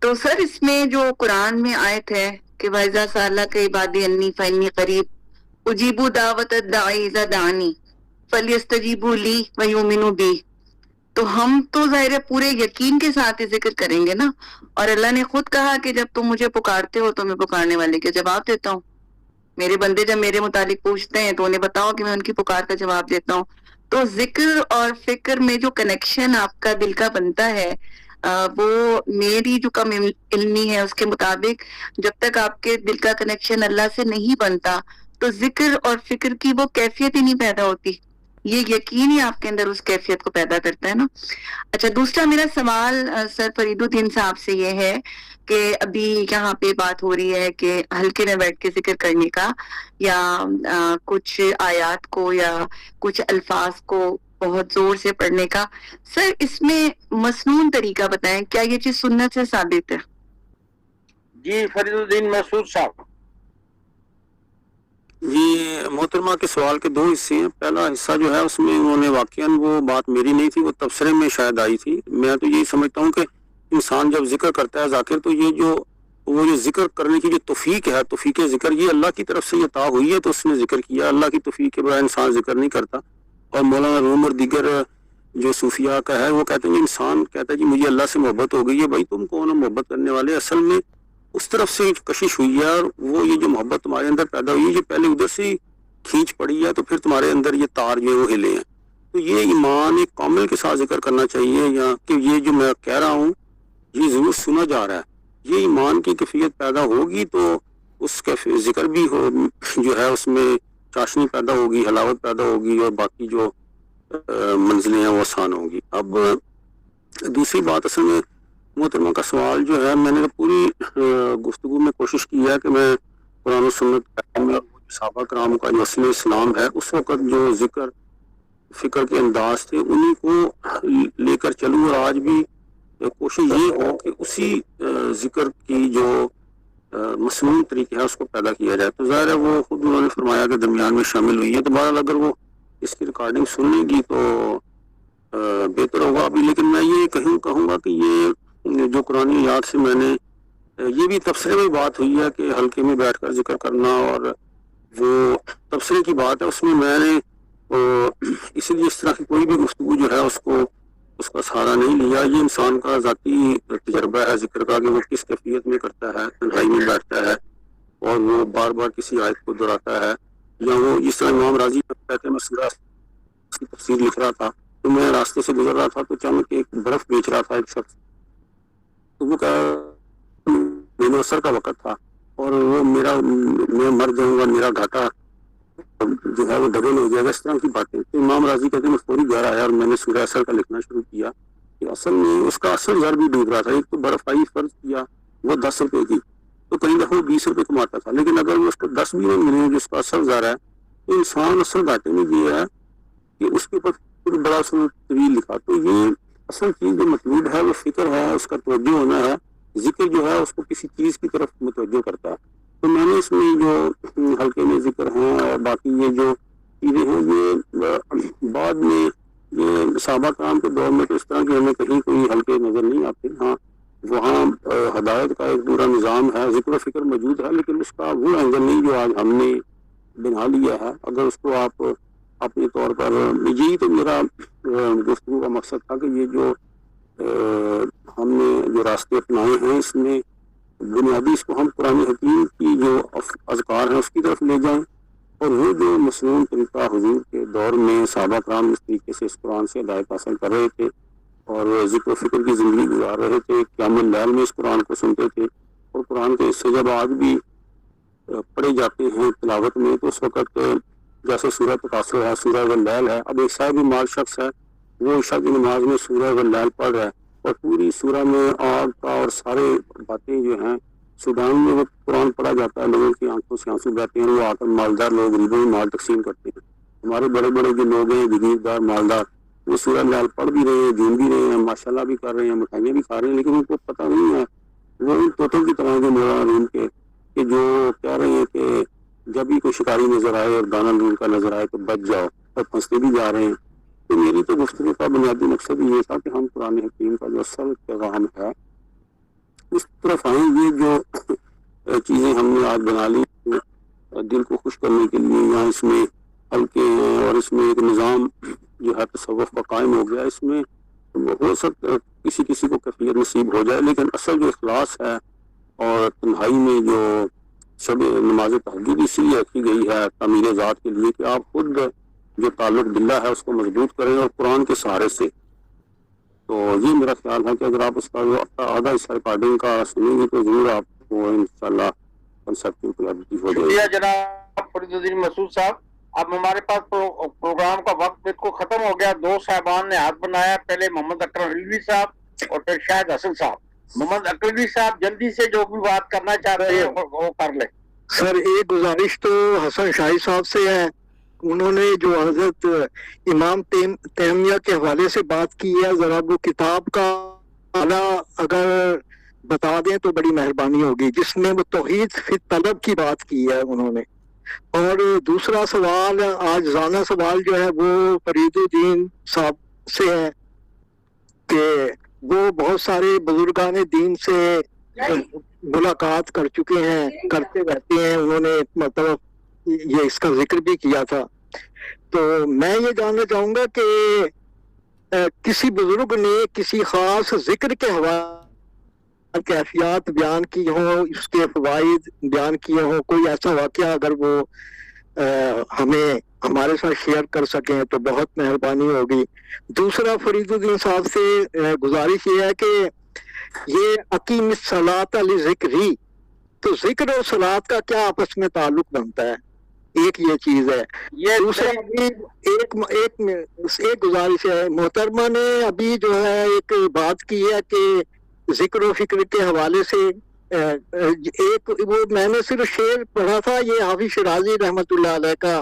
تو سر اس میں جو قرآن میں آیت ہے کہ وَإِذَا سَأَلَكَ عِبَادِي أَنِّي فَإِنِّي قَرِيبٌ أُجِيبُ دَعْوَةَ الدَّاعِ إِذَا دَعَانِ فَلْيَسْتَجِيبُوا لِي وَلْيُؤْمِنُوا بِي۔ تو ہم تو ظاہر ہے پورے یقین کے ساتھ ہی ذکر کریں گے نا، اور اللہ نے خود کہا کہ جب تم مجھے پکارتے ہو تو میں پکارنے والے کا جواب دیتا ہوں۔ میرے بندے جب میرے متعلق پوچھتے ہیں تو انہیں بتاؤ کہ میں ان کی پکار کا جواب دیتا ہوں۔ تو ذکر اور فکر میں جو کنیکشن آپ کا دل کا بنتا ہے، وہ میری جو کم علمی ہے اس کے مطابق جب تک آپ کے دل کا کنیکشن اللہ سے نہیں بنتا تو ذکر اور فکر کی وہ کیفیت ہی نہیں پیدا ہوتی۔ یہ یقین ہی آپ کے اندر اس کیفیت کو پیدا کرتا ہے نا۔ اچھا، دوسرا میرا سوال سر فرید الدین صاحب سے یہ ہے کہ ابھی یہاں پہ بات ہو رہی ہے کہ ہلکے میں بیٹھ کے ذکر کرنے کا، یا کچھ آیات کو یا کچھ الفاظ کو بہت زور سے پڑھنے کا۔ سر اس میں مسنون طریقہ بتائیں، کیا یہ چیز سنت سے ثابت ہے؟ جی فرید الدین مسعود صاحب۔ یہ محترمہ کے سوال کے دو حصے ہیں۔ پہلا حصہ جو ہے اس میں انہوں نے واقعاً وہ بات میری نہیں تھی، وہ تبصرے میں شاید آئی تھی۔ میں تو یہی سمجھتا ہوں کہ انسان جب ذکر کرتا ہے ذاکر، تو یہ جو ذکر کرنے کی جو توفیق ہے، توفیق ذکر، یہ اللہ کی طرف سے یہ عطا ہوئی ہے، تو اس نے ذکر کیا۔ اللہ کی توفیق کے بغیر انسان ذکر نہیں کرتا۔ اور مولانا روم اور دیگر جو صوفیاء کا ہے وہ کہتے ہیں کہ انسان کہتا ہے کہ مجھے اللہ سے محبت ہو گئی ہے۔ بھائی تم کون ہو محبت کرنے والے؟ اصل میں اس طرف سے کشش ہوئی ہے، اور وہ یہ جو محبت تمہارے اندر پیدا ہوئی ہے یہ پہلے ادھر سے کھینچ پڑی ہے، تو پھر تمہارے اندر یہ تار جو ہے وہ ہلے ہیں۔ تو یہ ایمان ایک کامل کے ساتھ ذکر کرنا چاہیے، یا کہ یہ جو میں کہہ رہا ہوں یہ ضرور سنا جا رہا ہے۔ یہ ایمان کی کیفیت پیدا ہوگی تو اس کا ذکر بھی ہو جو ہے اس میں چاشنی پیدا ہوگی، حلاوت پیدا ہوگی، اور باقی جو منزلیں ہیں وہ آسان ہوگی۔ اب دوسری بات، اصل میں محترمہ کا سوال جو ہے، میں نے پوری گفتگو میں کوشش کی ہے کہ میں قرآن و سنت میں صحابہ کرام کا جو اصل اسلام ہے اس وقت جو ذکر فکر کے انداز تھے انہی کو لے کر چلوں، اور آج بھی کوشش یہ ہو کہ اسی ذکر کی جو مسنون طریقے ہے اس کو پیدا کیا جائے۔ تو ظاہر ہے وہ خود انہوں نے فرمایا کہ درمیان میں شامل ہوئی ہے، تو بہرحال اگر وہ اس کی ریکارڈنگ سن لیں گی تو بہتر ہوگا۔ ابھی لیکن میں یہ کہوں گا کہ یہ جو قرآن یاد سے میں نے یہ بھی تبصرے میں بات ہوئی ہے کہ ہلکے میں بیٹھ کر ذکر کرنا، اور وہ تبصرے کی بات ہے، اس میں میں نے اسی لیے اس طرح کی کوئی بھی گفتگو جو ہے اس کا سہارا نہیں لیا۔ یہ انسان کا ذاتی تجربہ ہے ذکر کا کہ وہ کس کیفیت میں کرتا ہے، تنہائی میں بیٹھتا ہے اور وہ بار بار کسی آیت کو دہراتا ہے، یا وہ جس طرح امام راضی کہتے ہیں، میں سورہ کی تفسیر لکھ رہا تھا تو میں راستے سے گزر رہا تھا تو اچانک ایک برف بیچ رہا تھا ایک شخص، تو وہ میرے اثر کا وقت تھا اور وہ میں مر جاؤں گا، میرا گھاٹا جو ہے وہ ڈبل ہو جائے گا، اس طرح کی باتیں۔ تو امام راضی کہتے ہیں میں فوری گھر آیا اور میں نے سورہ اثر کا لکھنا شروع کیا کہ اصل میں اس کا اصل گھر بھی ڈوب رہا تھا۔ ایک تو برف آئی، فرض کیا وہ 10 روپے کی، تو کہیں دفعہ وہ 20 روپے کماتا تھا، لیکن اگر وہ اس کو 10 بھی نہیں ملے جو اس کا اصل گھر ہے، تو انسان اصل گھاٹے میں یہ ہے کہ اس کے اوپر پھر بڑا سا طویل لکھا. تو یہ اصل چیز جو مطلوب ہے وہ فکر ہے، اس کا توجہ ہونا ہے. ذکر جو ہے اس کو کسی چیز کی طرف متوجہ کرتا ہے. تو میں نے اس میں جو حلقے میں ذکر ہیں اور باقی یہ جو چیزیں ہیں یہ بعد میں یہ صحابہ کرام کے دور میں تو اس طرح کے ہمیں کہیں کوئی حلقے نظر نہیں آتے. ہاں وہاں ہدایت کا ایک پورا نظام ہے، ذکر و فکر موجود ہے، لیکن اس کا وہ اینگل نہیں جو آج ہم نے بنا لیا ہے. اگر اس کو آپ اپنے طور پر، یہی تو میرا گفتگو کا مقصد تھا کہ یہ جو ہم نے جو راستے اپنائے ہیں اس میں بنیادی اس کو ہم قرآن حکیم کی جو اذکار ہیں اس کی طرف لے جائیں، اور وہ جو مصنون طریقہ حضور کے دور میں صحابہ کرام اس طریقے سے اس قرآن سے ہدایت حاصل کر رہے تھے اور ذکر و فکر کی زندگی گزار رہے تھے، قیام اللیل میں اس قرآن کو سنتے تھے، اور قرآن کے حصے جب آج بھی پڑھے جاتے ہیں تلاوت میں تو اس وقت جیسے سورہ تکاثر ہے، سورہ واللیل ہے. اب ایک صاحب مال شخص ہے وہ عشاء کی نماز میں سورہ واللیل پڑھ رہا ہے اور پوری سورہ میں آگ کا اور سارے باتیں جو ہیں سودان میں وہ قرآن پڑھا جاتا ہے، لوگوں کی آنکھوں سے آنسو بہتے ہیں، وہ آ کر مالدار لوگ غریبوں میں مال تقسیم کرتے ہیں. ہمارے بڑے بڑے جو لوگ ہیں جگیردار مالدار وہ سورہ لیل پڑھ بھی رہے ہیں، جھوم بھی رہے ہیں، ماشاءاللہ بھی کر رہے ہیں، مٹھائیاں بھی کھا رہے ہیں، لیکن ان کو پتہ نہیں ہے وہ ان طوطوں کی طرح جو مولانا روم کے کہ جو کہہ رہے ہیں کہ جب بھی کوئی شکاری نظر آئے اور دانا لون کا نظر آئے تو بچ جاؤ، اور پھنستے بھی جا رہے ہیں. تو میری تو گفتگو کا بنیادی مقصد یہ تھا کہ ہم قرآن حکیم کا جو اصل پیغام ہے اس طرف آئیں. یہ جو چیزیں ہم نے آج بنا لی دل کو خوش کرنے کے لیے، یا اس میں ہلکے ہیں اور اس میں ایک نظام جو ہے تصوف کا قائم ہو گیا، اس میں ہو سکتا کسی کسی کو کیفیت نصیب ہو جائے، لیکن اصل جو اخلاص ہے اور تنہائی میں جو شب نماز تہجد اسی لیے رکھی گئی ہے تعمیر ذات کے لیے کہ آپ خود جو تعلق باللہ ہے اس کو مضبوط کریں اور قرآن کے سہارے سے. تو یہ میرا خیال ہے کہ اگر آپ اس کا جو آدھا حصہ ریکارڈنگ کا سنیں گے تو ضرور آپ کو انشاءاللہ کنسیپٹ کی کلیئرٹی ہو جائے گی. شکریہ جناب فرید الدین مسعود صاحب. اب ہمارے پاس پروگرام کا وقت بالکل ختم ہو گیا. دو صاحبان نے ہاتھ بنایا، پہلے محمد اکرم علوی صاحب اور پھر شاہد حسن صاحب. محمد اکرم علوی صاحب جلدی سے جو بھی بات کرنا چاہتے ہیں وہ کر لیں. سر ایک گزارش تو حسن شاہی صاحب سے ہے، انہوں نے جو حضرت امام تیمیہ کے حوالے سے بات کی ہے ذرا وہ کتاب کا اگر بتا دیں تو بڑی مہربانی ہوگی، جس میں وہ توحید فی طلب کی بات کی ہے انہوں نے. اور دوسرا سوال آج زانا سوال جو ہے وہ فرید الدین صاحب سے ہے کہ وہ بہت سارے بزرگان دین سے ملاقات کر چکے ہیں، کرتے رہتے ہیں، انہوں نے مطلب یہ اس کا ذکر بھی کیا تھا. تو میں یہ جاننا چاہوں گا کہ کسی بزرگ نے کسی خاص ذکر کے حوالے کیفیات بیان کی ہوں، اس کے فوائد بیان کیے ہوں، کوئی ایسا واقعہ اگر وہ ہمیں ہمارے ساتھ شیئر کر سکیں تو بہت مہربانی ہوگی. دوسرا فرید الدین صاحب سے گزارش یہ ہے کہ یہ اقیم الصلاۃ لذکری، تو ذکر اور صلاۃ کا کیا آپس میں تعلق بنتا ہے؟ ایک یہ چیز ہے. یہ دوسرا ایک گزارش ہے، محترمہ نے ابھی جو ہے ایک بات کی ہے کہ ذکر و فکر کے حوالے سے ایک وہ میں نے صرف شعر پڑھا تھا یہ حافظ شیرازی رحمۃ اللہ علیہ کا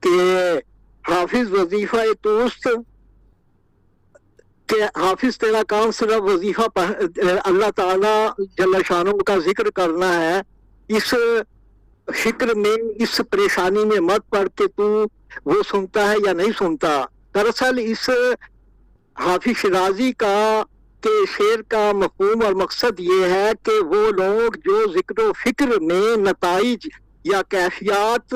کہ حافظ وظیفہ توست کہ حافظ تیرا کام صرف وظیفہ اللہ تعالی جل شانہ کا ذکر کرنا ہے، اس فکر میں اس پریشانی میں مت پڑ کے تو وہ سنتا ہے یا نہیں سنتا. دراصل اس حافظ شیرازی کا کہ شعر کا مفہوم اور مقصد یہ ہے کہ وہ لوگ جو ذکر و فکر میں نتائج یا کیفیات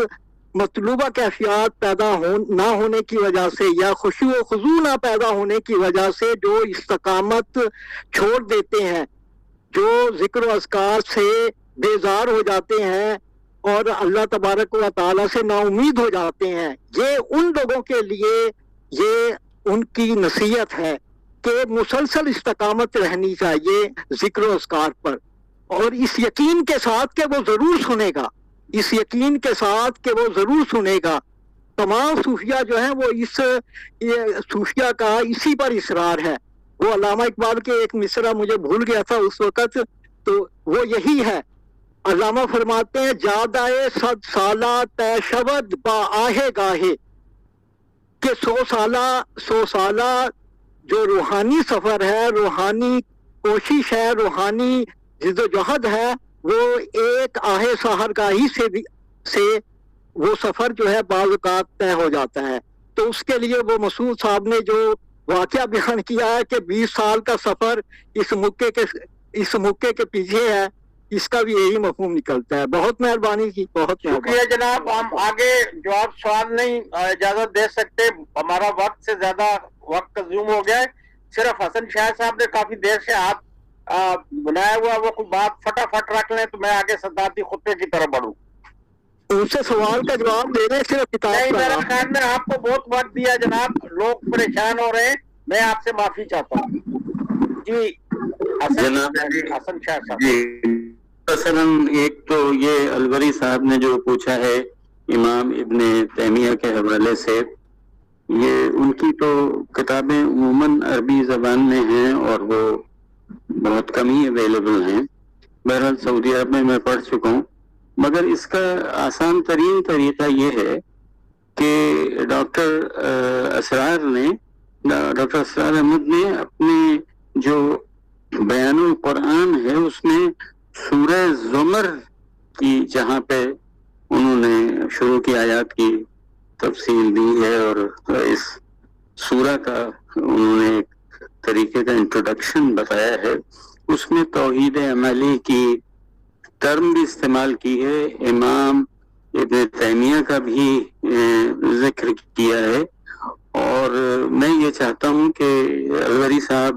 مطلوبہ کیفیات پیدا نہ ہونے کی وجہ سے یا خشوع و خضوع نہ پیدا ہونے کی وجہ سے جو استقامت چھوڑ دیتے ہیں، جو ذکر و اذکار سے بیزار ہو جاتے ہیں اور اللہ تبارک و تعالیٰ سے نا امید ہو جاتے ہیں، یہ ان لوگوں کے لیے یہ ان کی نصیحت ہے کہ مسلسل استقامت رہنی چاہیے ذکر و اذکار پر، اور اس یقین کے ساتھ کہ وہ ضرور سنے گا، اس یقین کے ساتھ کہ وہ ضرور سنے گا. تمام صوفیہ جو ہیں وہ اس صوفیہ کا اسی پر اصرار ہے. وہ علامہ اقبال کے ایک مصرع مجھے بھول گیا تھا اس وقت، تو وہ یہی ہے. علامہ فرماتے ہیں جادائے صد سالہ طے شود با آہ گاہے، کہ 100 سالہ جو روحانی سفر ہے، روحانی کوشش ہے، روحانی جد و جہد ہے، وہ ایک آہ سحرگاہی سے وہ سفر جو ہے بعض اوقات طے ہو جاتا ہے. تو اس کے لیے وہ مسعود صاحب نے جو واقعہ بیان کیا ہے کہ 20 سال کا سفر اس مکے کے پیچھے ہے، اس کا بھی یہی مفہوم نکلتا ہے. بہت مہربانی کی، بہت شکریہ جناب. ہم آگے جواب سوال نہیں اجازت دے سکتے، ہمارا وقت سے زیادہ وقت کنزیوم ہو گیا ہے. صرف حسن شاہ صاحب نے کافی دیر سے ہاتھ بنایا ہوا، وہ کوئی بات فٹافٹ رکھ لیں تو میں آگے صدارتی خطے کی طرف بڑھوں. ان سے سوال کا جواب دے دیں صرف کتاب نہیں، کا. میرا خیال میں آپ کو بہت وقت دیا جناب، لوگ پریشان ہو رہے ہیں، میں آپ سے معافی چاہتا ہوں. جی حسن شاہ صاحب. جی مثلا ایک تو یہ الوری صاحب نے جو پوچھا ہے امام ابن تیمیہ کے حوالے سے، یہ ان کی تو کتابیں عموماً عربی زبان میں ہیں اور وہ بہت کم ہی اویلیبل ہیں. بہرحال سعودی عرب میں پڑھ چکا ہوں، مگر اس کا آسان ترین طریقہ یہ ہے کہ ڈاکٹر اسرار احمد نے اپنے جو بیان القرآن ہے اس میں سورہ زمر کی جہاں پہ انہوں نے شروع کی آیات کی تفصیل دی ہے اور اس سورہ کا انہوں نے ایک طریقے کا انٹروڈکشن بتایا ہے، اس میں توحید عملی کی ٹرم بھی استعمال کی ہے، امام ابن تیمیہ کا بھی ذکر کیا ہے. اور میں یہ چاہتا ہوں کہ الوری صاحب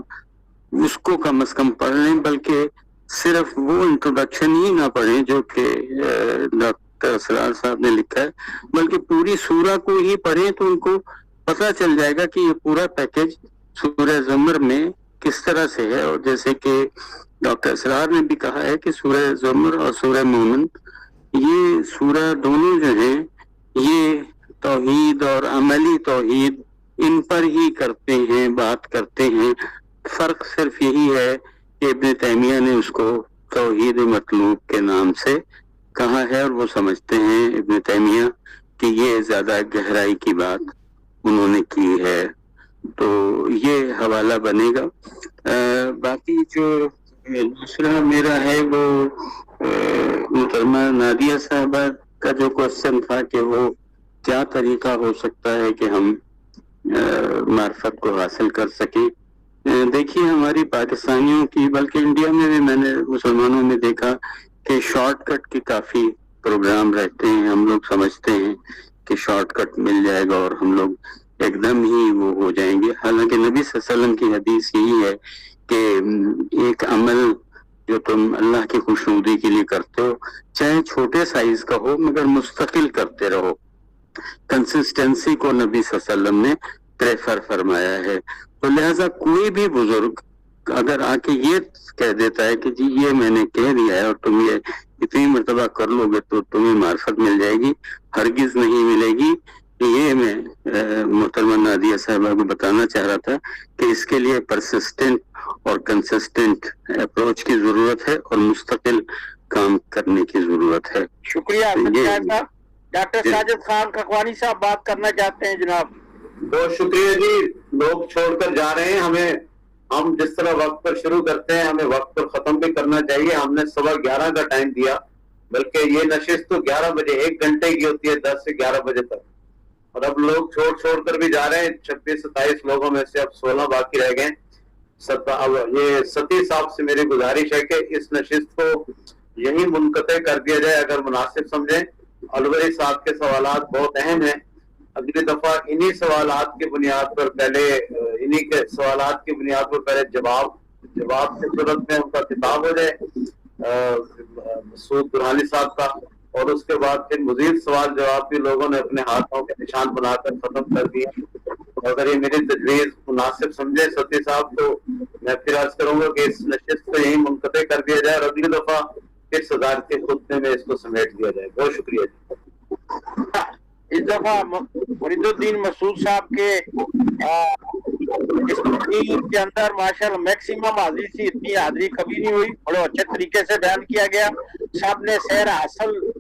اس کو کم از کم پڑھ لیں، بلکہ صرف وہ انٹروڈکشن ہی نہ پڑھیں جو کہ ڈاکٹر اسرار صاحب نے لکھا ہے، بلکہ پوری سورہ کو ہی پڑھیں تو ان کو پتہ چل جائے گا کہ یہ پورا پیکج سورہ زمر میں کس طرح سے ہے. اور جیسے کہ ڈاکٹر اسرار نے بھی کہا ہے کہ سورہ زمر اور سورہ مومن یہ سورہ دونوں جو ہیں یہ توحید اور عملی توحید ان پر ہی کرتے ہیں، بات کرتے ہیں. فرق صرف یہی ہے کہ ابن تیمیہ نے اس کو توحید مطلوب کے نام سے کہا ہے اور وہ سمجھتے ہیں ابن تیمیہ کہ یہ زیادہ گہرائی کی بات انہوں نے کی ہے. تو یہ حوالہ بنے گا. باقی جو دوسرا میرا ہے وہ محترمہ نادیہ صاحبہ کا جو کوشچن تھا کہ وہ کیا طریقہ ہو سکتا ہے کہ ہم معرفت کو حاصل کر سکیں. دیکھیے ہماری پاکستانیوں کی، بلکہ انڈیا میں بھی میں نے مسلمانوں میں دیکھا کہ شارٹ کٹ کے کافی پروگرام رہتے ہیں. ہم لوگ سمجھتے ہیں کہ شارٹ کٹ مل جائے گا اور ہم لوگ ایک دم ہی وہ ہو جائیں گے، حالانکہ نبی صلی اللہ علیہ وسلم کی حدیث یہی ہے کہ ایک عمل جو تم اللہ کی خوشنودی کے لیے کرتے ہو چاہے چھوٹے سائز کا ہو مگر مستقل کرتے رہو. کنسسٹنسی کو نبی صلی اللہ علیہ وسلم نے پریفر فرمایا ہے. تو لہٰذا کوئی بھی بزرگ اگر آ کے یہ کہہ دیتا ہے کہ جی یہ میں نے کہہ دیا ہے اور تم یہ اتنی مرتبہ کر لو گے تو تمہیں معرفت مل جائے گی، ہرگز نہیں ملے گی. یہ میں محترمہ نادیہ صاحبہ کو بتانا چاہ رہا تھا کہ اس کے لیے پرسسٹنٹ اور کنسسٹنٹ اپروچ کی ضرورت ہے اور مستقل کام کرنے کی ضرورت ہے. شکریہ صاحب. ڈاکٹر ساجد خان کھکوانی صاحب بات کرنا چاہتے ہیں جناب. بہت شکریہ جی. لوگ چھوڑ کر جا رہے ہیں، ہم جس طرح وقت پر شروع کرتے ہیں ہمیں وقت پر ختم بھی کرنا چاہیے. ہم نے 11:15 کا ٹائم دیا، بلکہ یہ نشست تو 11 بجے 1 گھنٹے کی ہوتی ہے، 10 سے 11 بجے تک. اور اب لوگ چھوڑ کر بھی جا رہے ہیں. 26-27 لوگوں میں سے اب 16 باقی رہ گئے. یہ ستی صاحب سے میری گزارش ہے کہ اس نشست کو یہی منقطع کر دیا جائے اگر مناسب سمجھیں. الوری صاحب کے سوالات بہت اہم ہیں. اگلی دفعہ انہی سوالات کی بنیاد پر پہلے جواب کی صورت میں ان کا خطاب ہو جائے مسعود برہانی صاحب کا، اور اس کے بعد پھر مزید سوال جواب بھی لوگوں نے اپنے ہاتھوں کے نشان بنا کر ختم کر دیے. اگر یہ میری تجویز مناسب سمجھے ستی صاحب تو میں پھر عرض کروں گا کہ اس نشست کو یہی منقطع کر دیا جائے اور اگلی دفعہ پھر صدارتی خطے میں اس کو سمیٹ دیا جائے. بہت شکریہ جی. اس دفعہ فرید الدین مسعود صاحب کے اس تقریر کے اندر ماشاءاللہ میکسیمم حاضری تھی، اتنی حاضری کبھی نہیں ہوئی. بڑے اچھے طریقے سے بیان کیا گیا. صاحب نے سیر اصل